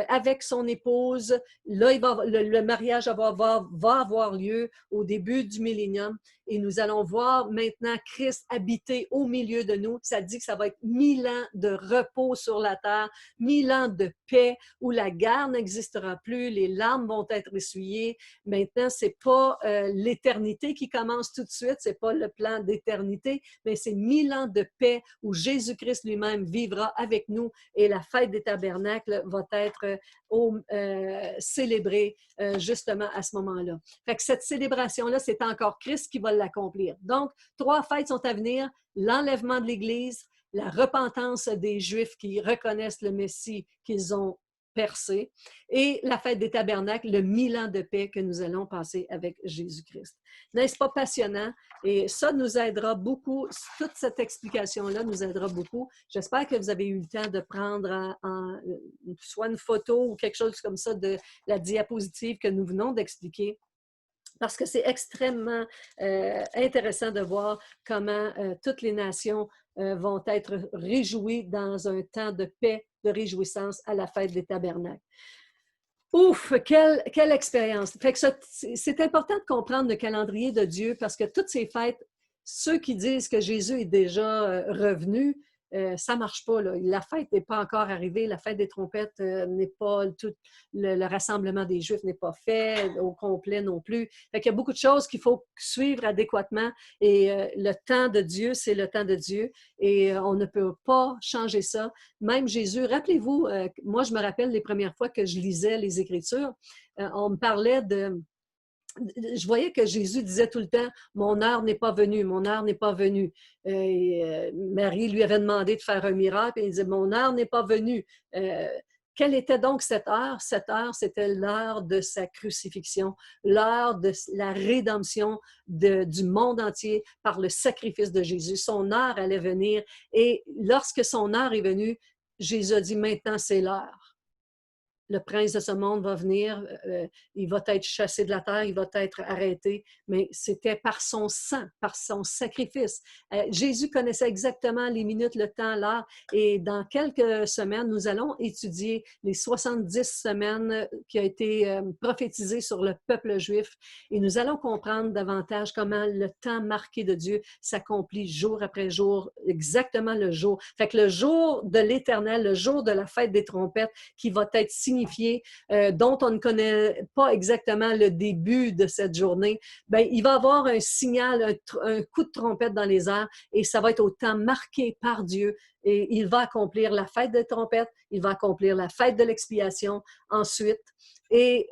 avec son épouse. Là, le mariage va avoir lieu au début du millénium, et nous allons voir maintenant Christ habiter au milieu de nous. Ça dit que ça va être 1000 ans de repos sur la terre, 1000 ans de paix, où la guerre n'existera plus, les larmes vont être essuyées. Maintenant, c'est pas l'éternité qui commence tout de suite, c'est pas le plan d'éternité, mais c'est 1000 ans de paix où Jésus-Christ lui-même vivra avec nous, et la fête des tabernacles va être célébrée justement à ce moment-là. Fait que cette célébration-là, c'est encore Christ qui va l'accomplir. Donc, 3 fêtes sont à venir: l'enlèvement de l'Église, la repentance des Juifs qui reconnaissent le Messie qu'ils ont percé, et la fête des tabernacles, le 1000 ans de paix que nous allons passer avec Jésus-Christ. N'est-ce pas passionnant? Et ça nous aidera beaucoup, toute cette explication-là nous aidera beaucoup. J'espère que vous avez eu le temps de prendre soit une photo ou quelque chose comme ça de la diapositive que nous venons d'expliquer, parce que c'est extrêmement intéressant de voir comment toutes les nations vont être réjouies dans un temps de paix, de réjouissance à la fête des tabernacles. Ouf, quelle expérience! Fait que c'est important de comprendre le calendrier de Dieu, parce que toutes ces fêtes, ceux qui disent que Jésus est déjà revenu, ça ne marche pas, là. La fête n'est pas encore arrivée, la fête des trompettes n'est pas, le rassemblement des Juifs n'est pas fait au complet non plus. Fait qu'il y a beaucoup de choses qu'il faut suivre adéquatement, et le temps de Dieu, c'est le temps de Dieu, et on ne peut pas changer ça. Même Jésus, rappelez-vous, moi je me rappelle les premières fois que je lisais les Écritures, on me parlait je voyais que Jésus disait tout le temps: mon heure n'est pas venue, mon heure n'est pas venue. Marie lui avait demandé de faire un miracle, et il disait: mon heure n'est pas venue. Quelle était donc cette heure? Cette heure, c'était l'heure de sa crucifixion, l'heure de la rédemption du monde entier par le sacrifice de Jésus. Son heure allait venir, et lorsque son heure est venue, Jésus a dit: maintenant c'est l'heure. Le prince de ce monde va venir, il va être chassé de la terre, il va être arrêté, mais c'était par son sang, par son sacrifice. Jésus connaissait exactement les minutes, le temps, l'heure, et dans quelques semaines, nous allons étudier les 70 semaines qui ont été prophétisées sur le peuple juif, et nous allons comprendre davantage comment le temps marqué de Dieu s'accomplit jour après jour, exactement le jour. Fait que le jour de l'Éternel, le jour de la fête des trompettes, qui va être signifié, dont on ne connaît pas exactement le début de cette journée, ben, il va y avoir un signal, un coup de trompette dans les airs, et ça va être au temps marqué par Dieu, et il va accomplir la fête des trompettes, il va accomplir la fête de l'expiation ensuite, et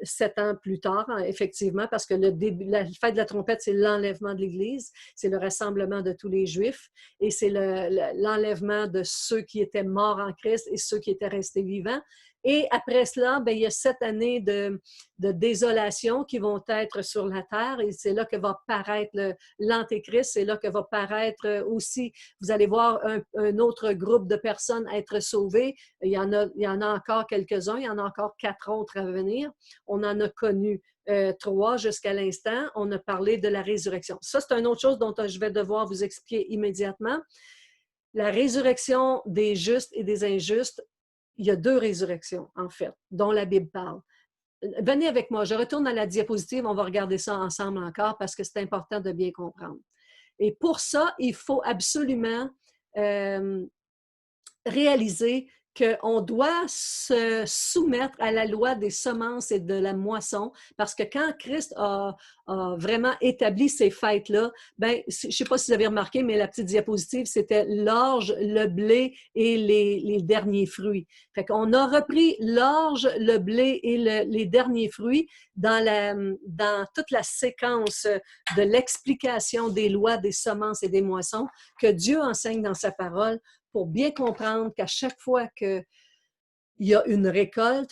7 ans plus tard, effectivement, parce que la fête de la trompette, c'est l'enlèvement de l'Église, c'est le rassemblement de tous les Juifs, et c'est l'enlèvement de ceux qui étaient morts en Christ et ceux qui étaient restés vivants. Et après cela, bien, il y a 7 années de désolation qui vont être sur la terre, et c'est là que va paraître l'Antéchrist, c'est là que va paraître aussi, vous allez voir un autre groupe de personnes être sauvées. Il y en a encore quelques-uns, il y en a encore 4 autres à venir. On en a connu 3 jusqu'à l'instant. On a parlé de la résurrection. Ça, c'est une autre chose dont je vais devoir vous expliquer immédiatement. La résurrection des justes et des injustes, il y a 2 résurrections, en fait, dont la Bible parle. Venez avec moi, je retourne à la diapositive, on va regarder ça ensemble encore, parce que c'est important de bien comprendre. Et pour ça, il faut absolument réaliser qu'on doit se soumettre à la loi des semences et de la moisson, parce que quand Christ a vraiment établi ces fêtes-là, ben, je ne sais pas si vous avez remarqué, mais la petite diapositive, c'était l'orge, le blé et les derniers fruits. Fait qu'on a repris l'orge, le blé et les derniers fruits dans toute la séquence de l'explication des lois des semences et des moissons que Dieu enseigne dans sa parole, pour bien comprendre qu'à chaque fois qu'il y a une récolte,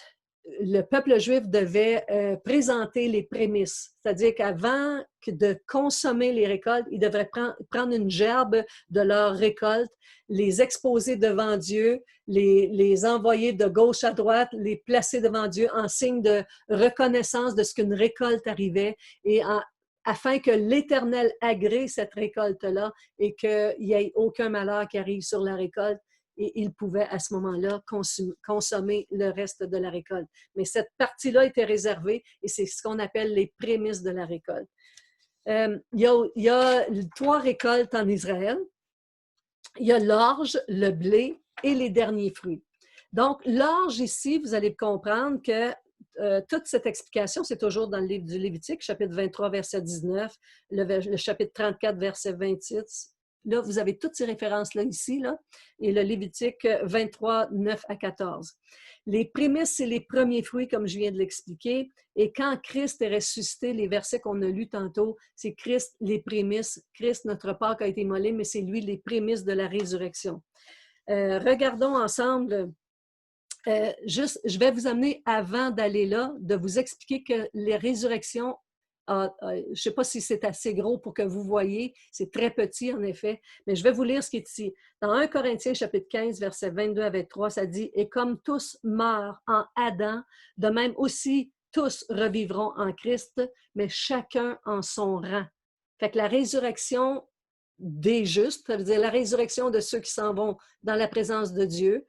le peuple juif devait présenter les prémices. C'est-à-dire qu'avant de consommer les récoltes, ils devraient prendre une gerbe de leur récolte, les exposer devant Dieu, les envoyer de gauche à droite, les placer devant Dieu en signe de reconnaissance de ce qu'une récolte arrivait et afin que l'Éternel agrée cette récolte-là et qu'il n'y ait aucun malheur qui arrive sur la récolte. Et il pouvait à ce moment-là consommer le reste de la récolte. Mais cette partie-là était réservée et c'est ce qu'on appelle les prémices de la récolte. Il y a 3 récoltes en Israël. Il y a l'orge, le blé et les derniers fruits. Donc, l'orge ici, vous allez comprendre que toute cette explication, c'est toujours dans le livre du Lévitique, chapitre 23, verset 19, le chapitre 34, verset 26. Là, vous avez toutes ces références-là ici, là, et le Lévitique 23, 9 à 14. Les prémices, c'est les premiers fruits, comme je viens de l'expliquer. Et quand Christ est ressuscité, les versets qu'on a lus tantôt, c'est Christ, les prémices. Christ, notre Pâque a été immolé, mais c'est lui les prémices de la résurrection. Regardons ensemble. Je vais vous amener, avant d'aller là, de vous expliquer que les résurrections, je ne sais pas si c'est assez gros pour que vous voyez, c'est très petit en effet, mais je vais vous lire ce qui est ici. Dans 1 Corinthiens chapitre 15, versets 22 à 23, ça dit « Et comme tous meurent en Adam, de même aussi tous revivront en Christ, mais chacun en son rang. » Fait que la résurrection des justes, ça veut dire la résurrection de ceux qui s'en vont dans la présence de Dieu,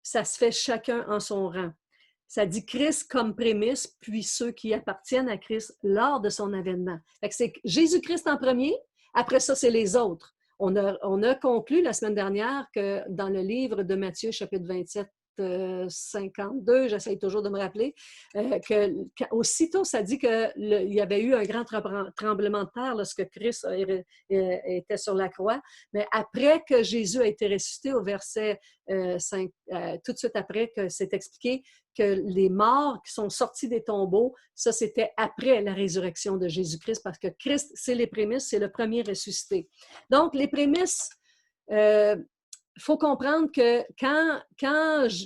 ça se fait chacun en son rang. Ça dit Christ comme prémisse, puis ceux qui appartiennent à Christ lors de son avènement. C'est Jésus-Christ en premier, après ça, c'est les autres. On a conclu la semaine dernière que dans le livre de Matthieu, chapitre 27, 52, j'essaie toujours de me rappeler, aussitôt ça dit qu'il y avait eu un grand tremblement de terre lorsque Christ était sur la croix, mais après que Jésus a été ressuscité au verset 5, tout de suite après que c'est expliqué que les morts qui sont sortis des tombeaux, ça c'était après la résurrection de Jésus-Christ, parce que Christ, c'est les prémices, c'est le premier ressuscité. Donc les prémices, il faut comprendre que quand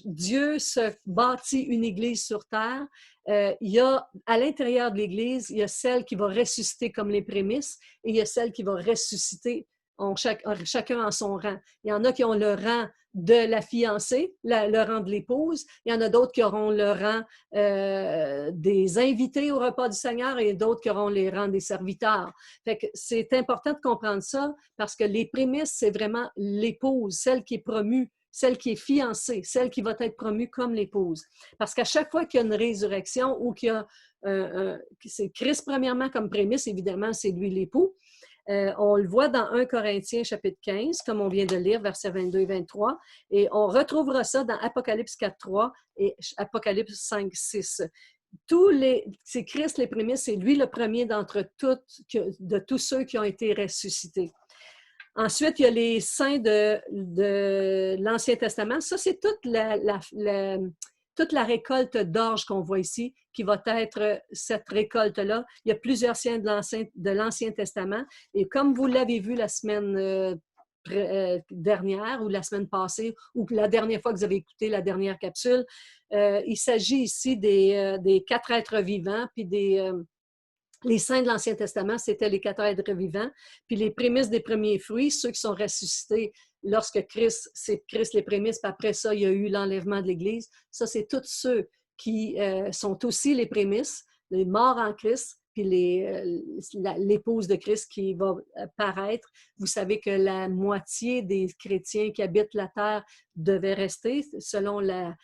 Dieu se bâtit une église sur terre, il y a à l'intérieur de l'église, il y a celle qui va ressusciter comme les prémices et il y a celle qui va ressusciter chacun en son rang. Il y en a qui ont le rang de la fiancée, le rang de l'épouse. Il y en a d'autres qui auront le rang des invités au repas du Seigneur et d'autres qui auront les rangs des serviteurs. Fait que c'est important de comprendre ça parce que les prémices, c'est vraiment l'épouse, celle qui est promue, celle qui est fiancée, celle qui va être promue comme l'épouse. Parce qu'à chaque fois qu'il y a une résurrection ou qu'il y a c'est Christ premièrement comme prémisse, évidemment, c'est lui l'époux. On le voit dans 1 Corinthiens chapitre 15, comme on vient de lire, versets 22 et 23, et on retrouvera ça dans Apocalypse 4, 3 et Apocalypse 5, 6. C'est Christ les prémices, c'est lui le premier de tous ceux qui ont été ressuscités. Ensuite, il y a les saints de l'Ancien Testament. Ça, c'est toute la récolte d'orge qu'on voit ici, qui va être cette récolte-là. Il y a plusieurs saints de l'Ancien Testament. Et comme vous l'avez vu la semaine dernière ou la semaine passée, ou la dernière fois que vous avez écouté la dernière capsule, il s'agit ici des 4 êtres vivants, puis les saints de l'Ancien Testament, c'était les 4 êtres vivants. Puis les prémices des premiers fruits, ceux qui sont ressuscités lorsque c'est Christ les prémices, puis après ça, il y a eu l'enlèvement de l'Église. Ça, c'est tous ceux qui sont aussi les prémices, les morts en Christ, puis l'épouse de Christ qui va paraître. Vous savez que la moitié des chrétiens qui habitent la terre devait rester selon la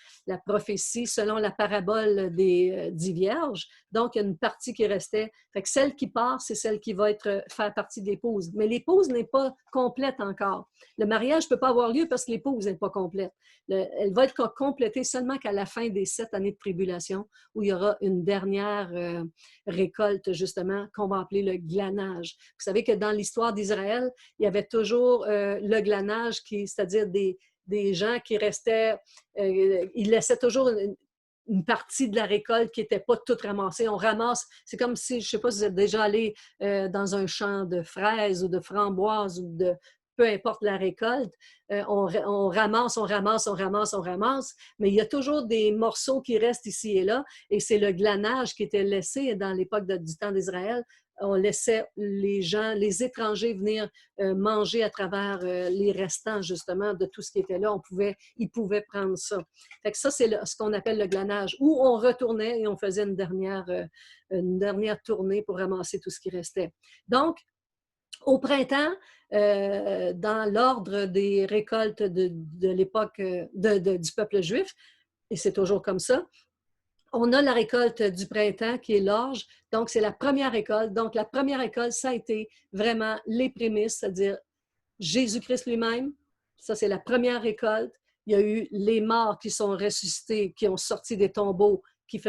prophétie, selon la parabole des 10 vierges. Donc, il y a une partie qui restait. Fait que celle qui part, c'est celle qui va faire partie de l'épouse. Mais l'épouse n'est pas complète encore. Le mariage ne peut pas avoir lieu parce que l'épouse n'est pas complète. Elle va être complétée seulement qu'à la fin des 7 années de tribulation, où il y aura une dernière récolte, justement, qu'on va appeler le glanage. Vous savez que dans l'histoire d'Israël, il y avait toujours le glanage, c'est-à-dire des gens qui restaient, ils laissaient toujours une partie de la récolte qui n'était pas toute ramassée. On ramasse, c'est comme si, je ne sais pas si vous êtes déjà allé dans un champ de fraises ou de framboises ou de peu importe la récolte, on ramasse, mais il y a toujours des morceaux qui restent ici et là, et c'est le glanage qui était laissé dans l'époque du temps d'Israël. On laissait les gens, les étrangers venir manger à travers les restants, justement, de tout ce qui était là. Ils pouvaient prendre ça. Fait que ça, c'est ce qu'on appelle le glanage, où on retournait et on faisait une dernière tournée pour ramasser tout ce qui restait. Donc, au printemps, dans l'ordre des récoltes de l'époque du peuple juif, et c'est toujours comme ça, on a la récolte du printemps qui est l'orge. Donc, c'est la première récolte. Donc, la première récolte, ça a été vraiment les prémices, c'est-à-dire Jésus-Christ lui-même. Ça, c'est la première récolte. Il y a eu les morts qui sont ressuscités, qui ont sorti des tombeaux, qui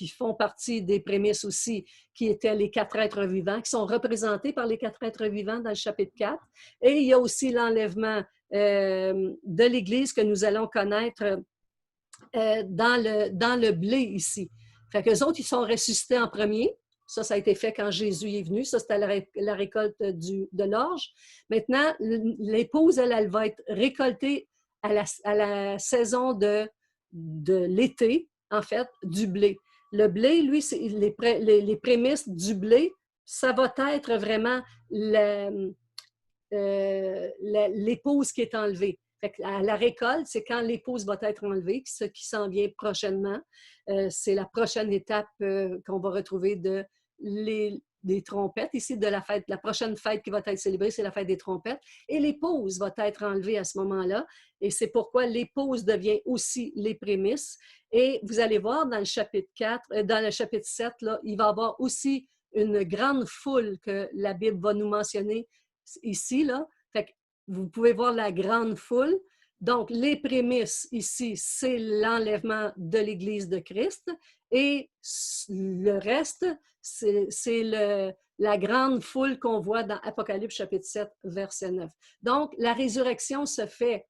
font partie des prémices aussi, qui étaient les 4 êtres vivants, qui sont représentés par les 4 êtres vivants dans le chapitre 4. Et il y a aussi l'enlèvement de l'Église que nous allons connaître dans le blé ici. Fait qu'eux autres, ils sont ressuscités en premier. Ça a été fait quand Jésus est venu. Ça, c'était la récolte de l'orge. Maintenant, l'épouse, elle va être récoltée à la saison de l'été, en fait, du blé. Le blé, lui, c'est les prémices du blé, ça va être vraiment l'épouse qui est enlevée. Fait que la récolte, c'est quand l'épouse va être enlevée, ce qui s'en vient prochainement. C'est la prochaine étape qu'on va retrouver des trompettes. Ici, de la fête, la prochaine fête qui va être célébrée, c'est la fête des trompettes. Et l'épouse va être enlevée à ce moment-là. Et c'est pourquoi l'épouse devient aussi les prémices. Et vous allez voir dans le chapitre 4, dans le chapitre 7, là, il va y avoir aussi une grande foule que la Bible va nous mentionner ici, là. Fait que vous pouvez voir la grande foule. Donc, les prémices ici, c'est l'enlèvement de l'Église de Christ. Et le reste, c'est la grande foule qu'on voit dans Apocalypse chapitre 7, verset 9. Donc, la résurrection se fait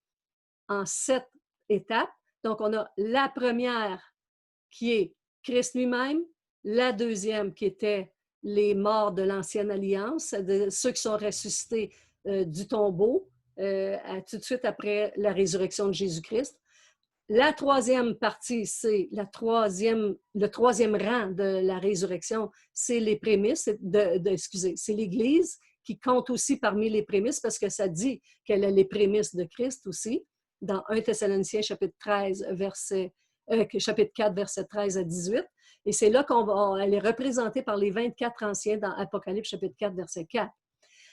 en 7 étapes. Donc, on a la première qui est Christ lui-même, la deuxième qui était les morts de l'Ancienne Alliance, ceux qui sont ressuscités du tombeau tout de suite après la résurrection de Jésus-Christ. La troisième partie, c'est le troisième rang de la résurrection, c'est les prémices, c'est l'Église qui compte aussi parmi les prémices parce que ça dit qu'elle a les prémices de Christ aussi, dans 1 Thessaloniciens chapitre 13, chapitre 4, verset 13 à 18. Et c'est là elle est représentée par les 24 anciens dans Apocalypse chapitre 4, verset 4.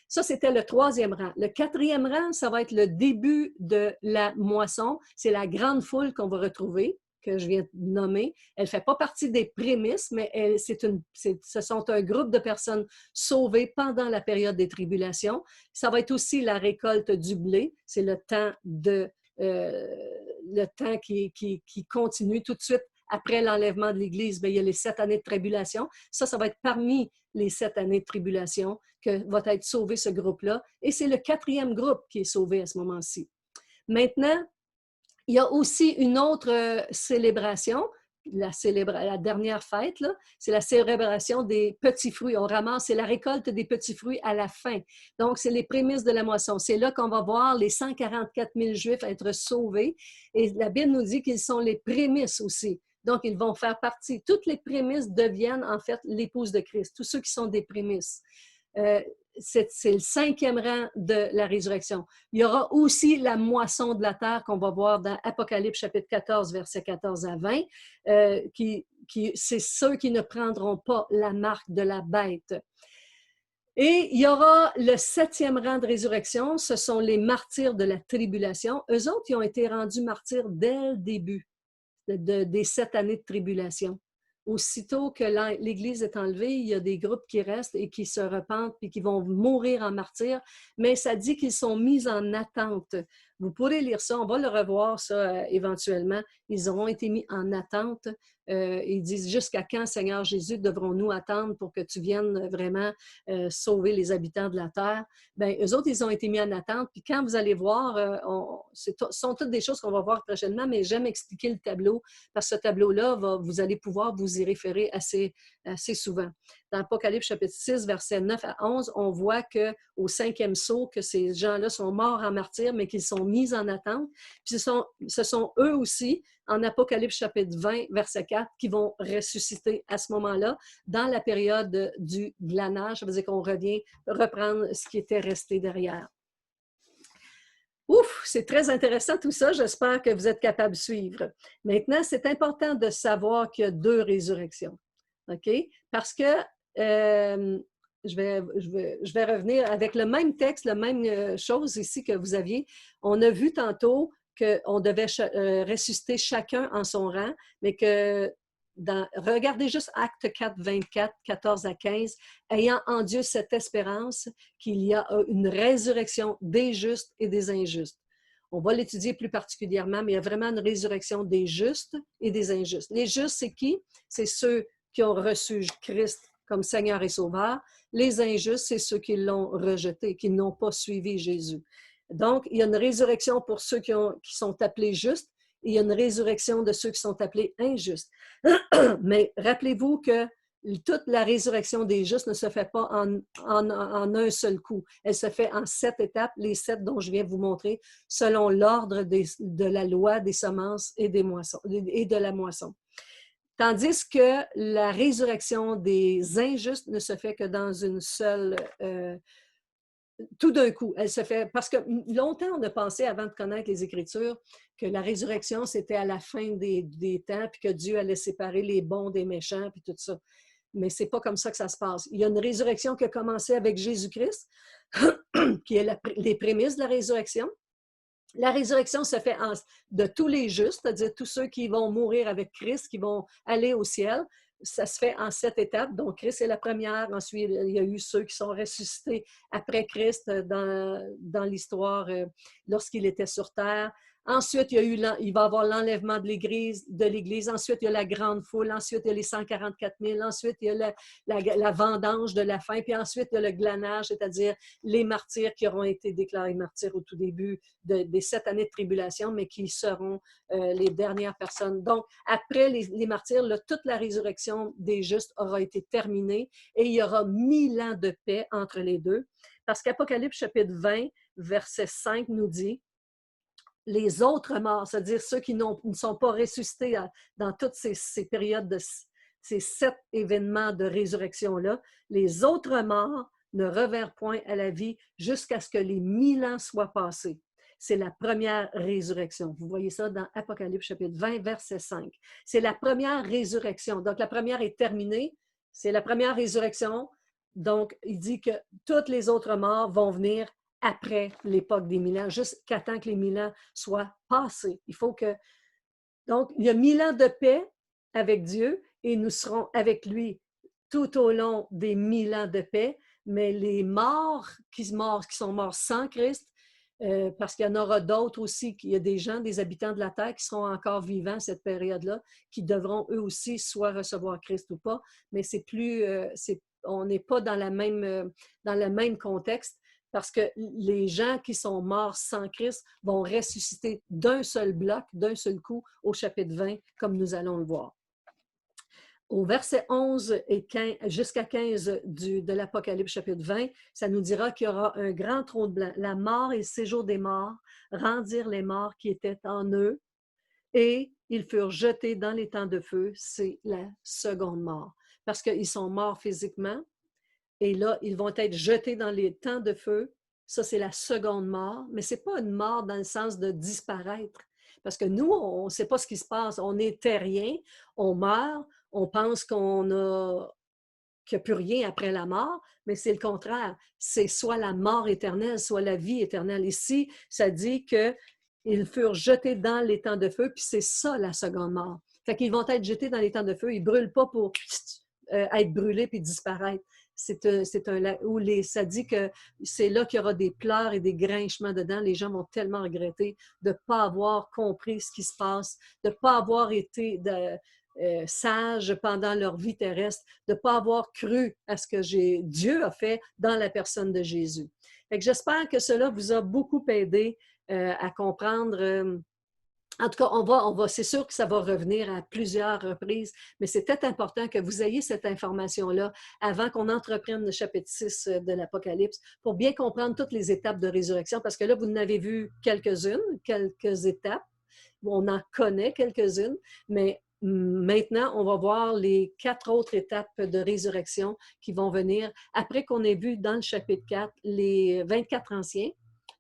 Ça, c'était le troisième rang. Le quatrième rang, ça va être le début de la moisson. C'est la grande foule qu'on va retrouver, que je viens de nommer. Elle ne fait pas partie des prémices, mais ce sont un groupe de personnes sauvées pendant la période des tribulations. Ça va être aussi la récolte du blé. C'est le temps qui continue tout de suite. Après l'enlèvement de l'Église, bien, il y a les 7 années de tribulation. Ça va être parmi les 7 années de tribulation que va être sauvé ce groupe-là. Et c'est le quatrième groupe qui est sauvé à ce moment-ci. Maintenant, il y a aussi une autre célébration, la dernière fête, c'est la célébration des petits fruits. On ramasse, c'est la récolte des petits fruits à la fin. Donc, c'est les prémices de la moisson. C'est là qu'on va voir les 144 000 Juifs être sauvés. Et la Bible nous dit qu'ils sont les prémices aussi. Donc, ils vont faire partie. Toutes les prémices deviennent, en fait, l'épouse de Christ. Tous ceux qui sont des prémices. C'est le 5e rang de la résurrection. Il y aura aussi la moisson de la terre qu'on va voir dans Apocalypse chapitre 14, versets 14 à 20, c'est ceux qui ne prendront pas la marque de la bête. Et il y aura le 7e rang de résurrection, ce sont les martyrs de la tribulation. Eux autres, ils ont été rendus martyrs dès le début des 7 années de tribulation. Aussitôt que l'Église est enlevée, il y a des groupes qui restent et qui se repentent et qui vont mourir en martyrs, mais ça dit qu'ils sont mis en attente. Vous pourrez lire ça, on va le revoir ça éventuellement. Ils auront été mis en attente. Ils disent jusqu'à quand, Seigneur Jésus, devrons-nous attendre pour que tu viennes vraiment sauver les habitants de la terre? Bien, eux autres, ils ont été mis en attente. Puis quand vous allez voir, ce sont toutes des choses qu'on va voir prochainement, mais j'aime expliquer le tableau parce que ce tableau-là, vous allez pouvoir vous y référer assez souvent. Dans Apocalypse chapitre 6, versets 9 à 11, on voit qu'au 5e sceau, que ces gens-là sont morts en martyr, mais qu'ils sont mis en attente. Puis ce sont eux aussi, en Apocalypse chapitre 20, verset 4, qui vont ressusciter à ce moment-là, dans la période du glanage. Ça veut dire qu'on revient reprendre ce qui était resté derrière. Ouf, c'est très intéressant tout ça. J'espère que vous êtes capable de suivre. Maintenant, c'est important de savoir qu'il y a 2 résurrections. OK? Parce que je vais revenir avec le même texte, la même chose ici que vous aviez. On a vu tantôt qu'on devait ressusciter chacun en son rang, mais que regardez juste Acte 4, 24, 14 à 15, ayant en Dieu cette espérance qu'il y a une résurrection des justes et des injustes. On va l'étudier plus particulièrement, mais il y a vraiment une résurrection des justes et des injustes. Les justes, c'est qui? C'est ceux qui ont reçu Christ comme Seigneur et Sauveur. Les injustes, c'est ceux qui l'ont rejeté, qui n'ont pas suivi Jésus. Donc, il y a une résurrection pour ceux qui sont appelés justes et il y a une résurrection de ceux qui sont appelés injustes. Mais rappelez-vous que toute la résurrection des justes ne se fait pas en un seul coup. Elle se fait en 7 étapes, les 7 dont je viens de vous montrer, selon l'ordre de la loi des semences et de la moisson. Tandis que la résurrection des injustes ne se fait que dans une seule... tout d'un coup, elle se fait... Parce que longtemps, on a pensé, avant de connaître les Écritures, que la résurrection, c'était à la fin des temps, puis que Dieu allait séparer les bons des méchants, puis tout ça. Mais ce n'est pas comme ça que ça se passe. Il y a une résurrection qui a commencé avec Jésus-Christ, qui est les prémices de la résurrection. La résurrection se fait de tous les justes, c'est-à-dire tous ceux qui vont mourir avec Christ, qui vont aller au ciel. Ça se fait en 7 étapes. Donc, Christ est la première. Ensuite, il y a eu ceux qui sont ressuscités après Christ dans l'histoire lorsqu'il était sur terre. Ensuite, il va y avoir l'enlèvement de l'Église. Ensuite, il y a la grande foule. Ensuite, il y a les 144 000. Ensuite, il y a la vendange de la fin. Puis ensuite, il y a le glanage, c'est-à-dire les martyrs qui auront été déclarés martyrs au tout début des 7 années de tribulation, mais qui seront les dernières personnes. Donc, après les martyrs, toute la résurrection des justes aura été terminée et il y aura 1000 ans de paix entre les deux. Parce qu'Apocalypse chapitre 20, verset 5 nous dit les autres morts, c'est-à-dire ceux qui ne sont pas ressuscités dans toutes ces périodes ces 7 événements de résurrection-là, les autres morts ne revinrent point à la vie jusqu'à ce que les 1000 ans soient passés. C'est la première résurrection. Vous voyez ça dans Apocalypse chapitre 20, verset 5. C'est la première résurrection. Donc, la première est terminée. C'est la première résurrection. Donc, il dit que toutes les autres morts vont venir après l'époque des 1000 ans, jusqu'à temps que les 1000 ans soient passés. Il faut que... Donc, il y a 1000 ans de paix avec Dieu et nous serons avec lui tout au long des 1000 ans de paix, mais les morts qui sont morts sans Christ, parce qu'il y en aura d'autres aussi, il y a des gens, des habitants de la terre qui seront encore vivants à cette période-là, qui devront eux aussi soit recevoir Christ ou pas, mais c'est plus, on n'est pas dans le même contexte, parce que les gens qui sont morts sans Christ vont ressusciter d'un seul bloc, d'un seul coup, au chapitre 20, comme nous allons le voir. Au verset 11 et 15, jusqu'à 15 de l'Apocalypse chapitre 20, ça nous dira qu'il y aura un grand trône blanc. La mort et le séjour des morts rendirent les morts qui étaient en eux et ils furent jetés dans les temps de feu. C'est la seconde mort. Parce qu'ils sont morts physiquement et là, ils vont être jetés dans les temps de feu. Ça, c'est la seconde mort, mais ce n'est pas une mort dans le sens de disparaître. Parce que nous, on ne sait pas ce qui se passe. On est terrien, on meurt, on pense qu'on a qu'il n'y a plus rien après la mort, mais c'est le contraire. C'est soit la mort éternelle, soit la vie éternelle. Ici, ça dit qu'ils furent jetés dans les temps de feu, puis c'est ça la seconde mort. Fait qu'ils vont être jetés dans les temps de feu. Ils ne brûlent pas pour être brûlés puis disparaître. Ça dit que c'est là qu'il y aura des pleurs et des grinchements dedans. Les gens vont tellement regretter de ne pas avoir compris ce qui se passe, de ne pas avoir été sages pendant leur vie terrestre, de ne pas avoir cru à ce que Dieu a fait dans la personne de Jésus. J'espère que cela vous a beaucoup aidé à comprendre. En tout cas, c'est sûr que ça va revenir à plusieurs reprises, mais c'est peut-être important que vous ayez cette information-là avant qu'on entreprenne le chapitre 6 de l'Apocalypse pour bien comprendre toutes les étapes de résurrection, parce que là, vous en avez vu quelques-unes, quelques étapes. On en connaît quelques-unes, mais maintenant, on va voir les 4 autres étapes de résurrection qui vont venir après qu'on ait vu dans le chapitre 4 les 24 anciens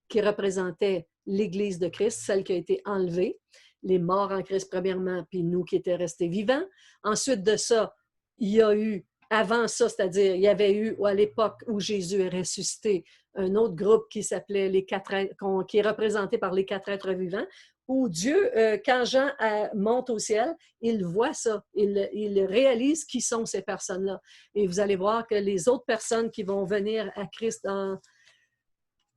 qui représentaient l'Église de Christ, celle qui a été enlevée, les morts en Christ premièrement, puis nous qui étaient restés vivants. Ensuite de ça, il y a eu, avant ça, c'est-à-dire il y avait eu, à l'époque où Jésus est ressuscité, un autre groupe qui s'appelait les 4 êtres, qui est représenté par les 4 êtres vivants, où Dieu, quand Jean monte au ciel, il voit ça, il réalise qui sont ces personnes-là. Et vous allez voir que les autres personnes qui vont venir à Christ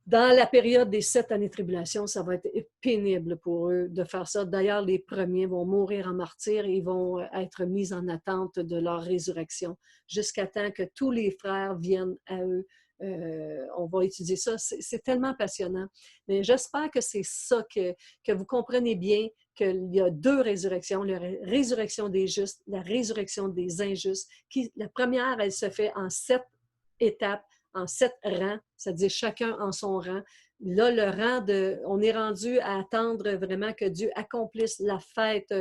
dans la période des 7 années de tribulation, ça va être pénible pour eux de faire ça. D'ailleurs, les premiers vont mourir en martyrs et ils vont être mis en attente de leur résurrection jusqu'à temps que tous les frères viennent à eux. On va étudier ça. C'est tellement passionnant. Mais j'espère que c'est ça, que vous comprenez bien qu'il y a 2 résurrections, la résurrection des justes, la résurrection des injustes. La première, elle se fait en 7 étapes, en 7 rangs, c'est-à-dire chacun en son rang. Là, on est rendu à attendre vraiment que Dieu accomplisse la fête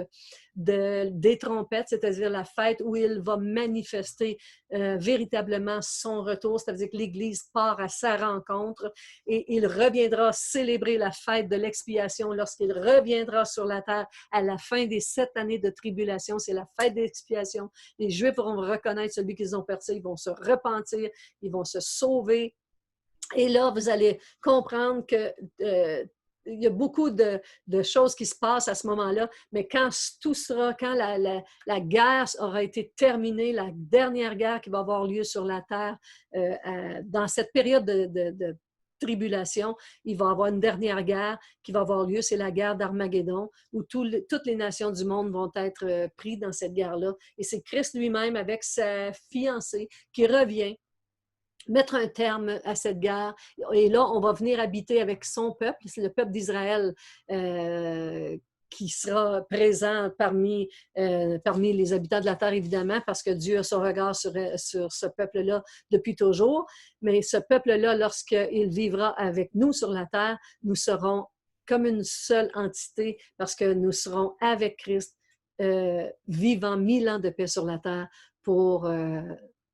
des trompettes, c'est-à-dire la fête où il va manifester véritablement son retour, c'est-à-dire que l'Église part à sa rencontre et il reviendra célébrer la fête de l'expiation lorsqu'il reviendra sur la terre à la fin des 7 années de tribulation. C'est la fête d'expiation. Les Juifs vont reconnaître celui qu'ils ont percé, ils vont se repentir, ils vont se sauver. Et là, vous allez comprendre que il y a beaucoup de choses qui se passent à ce moment-là, mais quand la guerre aura été terminée, la dernière guerre qui va avoir lieu sur la terre, dans cette période de tribulation, il va y avoir une dernière guerre qui va avoir lieu, c'est la guerre d'Armageddon, où toutes les nations du monde vont être prises dans cette guerre-là. Et c'est Christ lui-même avec sa fiancée qui revient mettre un terme à cette guerre. Et là, on va venir habiter avec son peuple, c'est le peuple d'Israël qui sera présent parmi les habitants de la terre, évidemment, parce que Dieu a son regard sur ce peuple-là depuis toujours. Mais ce peuple-là, lorsqu'il vivra avec nous sur la terre, nous serons comme une seule entité parce que nous serons avec Christ, vivant 1000 ans de paix sur la terre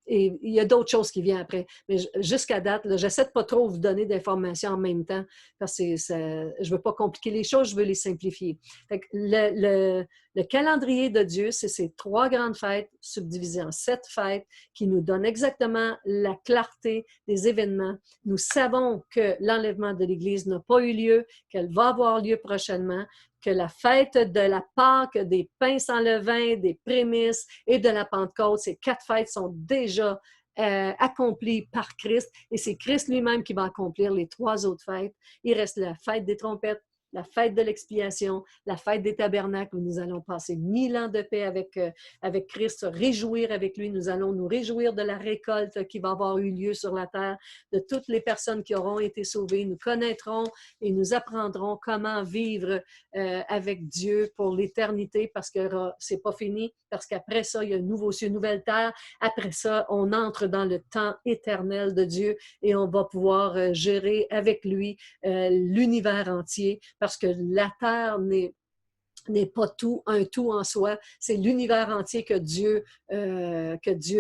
et il y a d'autres choses qui viennent après. Mais jusqu'à date, j'essaie de pas trop vous donner d'informations en même temps parce que je veux pas compliquer les choses, je veux les simplifier. Fait que le calendrier de Dieu, c'est ces 3 grandes fêtes subdivisées en 7 fêtes qui nous donnent exactement la clarté des événements. Nous savons que l'enlèvement de l'Église n'a pas eu lieu, qu'elle va avoir lieu prochainement, que la fête de la Pâque, des pains sans levain, des prémices et de la Pentecôte, ces 4 fêtes sont déjà accomplies par Christ et c'est Christ lui-même qui va accomplir les 3 autres fêtes. Il reste la fête des trompettes, la fête de l'expiation, la fête des tabernacles où nous allons passer 1000 ans de paix avec Christ, se réjouir avec lui. Nous allons nous réjouir de la récolte qui va avoir eu lieu sur la terre, de toutes les personnes qui auront été sauvées. Nous connaîtrons et nous apprendrons comment vivre avec Dieu pour l'éternité parce que c'est pas fini, parce qu'après ça, il y a un nouveau ciel, une nouvelle terre. Après ça, on entre dans le temps éternel de Dieu et on va pouvoir gérer avec lui l'univers entier parce que la terre n'est pas un tout en soi. C'est l'univers entier que Dieu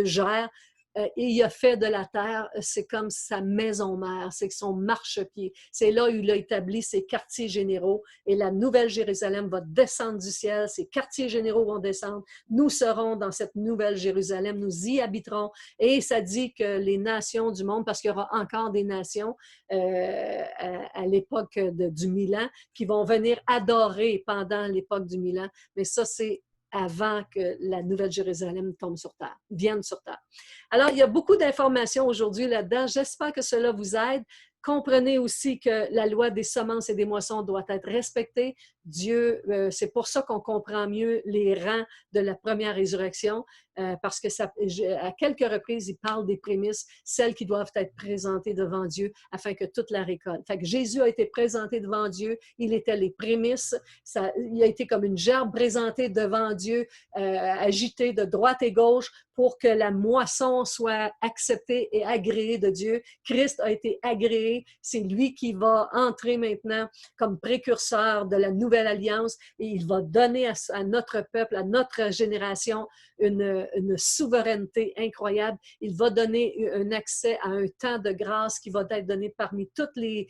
gère et il a fait de la terre, c'est comme sa maison mère, c'est son marchepied. C'est là où il a établi ses quartiers généraux et la nouvelle Jérusalem va descendre du ciel, ses quartiers généraux vont descendre. Nous serons dans cette nouvelle Jérusalem, nous y habiterons et ça dit que les nations du monde, parce qu'il y aura encore des nations à l'époque du Milan qui vont venir adorer pendant l'époque du Milan, mais ça c'est avant que la Nouvelle Jérusalem tombe sur terre, vienne sur terre. Alors, il y a beaucoup d'informations aujourd'hui là-dedans. J'espère que cela vous aide. Comprenez aussi que la loi des semences et des moissons doit être respectée. Dieu, c'est pour ça qu'on comprend mieux les rangs de la première résurrection, parce que ça, à quelques reprises, il parle des prémices, celles qui doivent être présentées devant Dieu afin que toute la récolte. Fait que Jésus a été présenté devant Dieu, il était les prémices, ça, il a été comme une gerbe présentée devant Dieu, agitée de droite et gauche pour que la moisson soit acceptée et agréée de Dieu. Christ a été agréé, c'est lui qui va entrer maintenant comme précurseur de la nouvelle alliance et il va donner à notre peuple, à notre génération, une souveraineté incroyable. Il va donner un accès à un temps de grâce qui va être donné parmi toutes les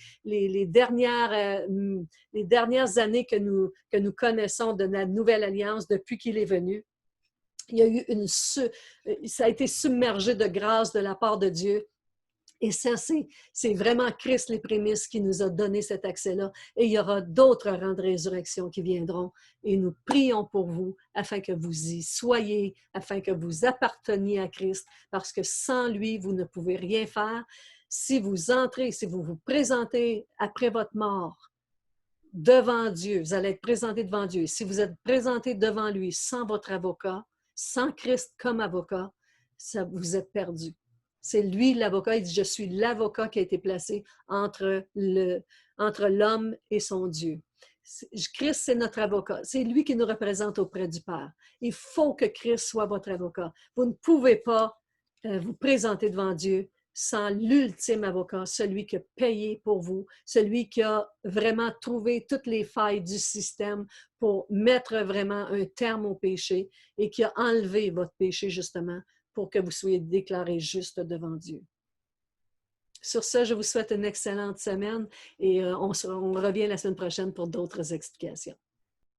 dernières années que nous connaissons de la nouvelle alliance depuis qu'il est venu. Il y a eu ça a été submergé de grâce de la part de Dieu. Et ça, c'est vraiment Christ les prémices qui nous a donné cet accès-là. Et il y aura d'autres rangs de résurrection qui viendront. Et nous prions pour vous afin que vous y soyez, afin que vous apparteniez à Christ, parce que sans lui, vous ne pouvez rien faire. Si vous entrez, si vous vous présentez après votre mort, devant Dieu, vous allez être présenté devant Dieu. Si vous êtes présenté devant lui sans votre avocat, sans Christ comme avocat, vous êtes perdu. C'est lui l'avocat. Il dit, je suis l'avocat qui a été placé entre l'homme et son Dieu. Christ, c'est notre avocat. C'est lui qui nous représente auprès du Père. Il faut que Christ soit votre avocat. Vous ne pouvez pas vous présenter devant Dieu sans l'ultime avocat, celui qui a payé pour vous, celui qui a vraiment trouvé toutes les failles du système pour mettre vraiment un terme au péché et qui a enlevé votre péché justement pour que vous soyez déclarés justes devant Dieu. Sur ce, je vous souhaite une excellente semaine et on revient la semaine prochaine pour d'autres explications.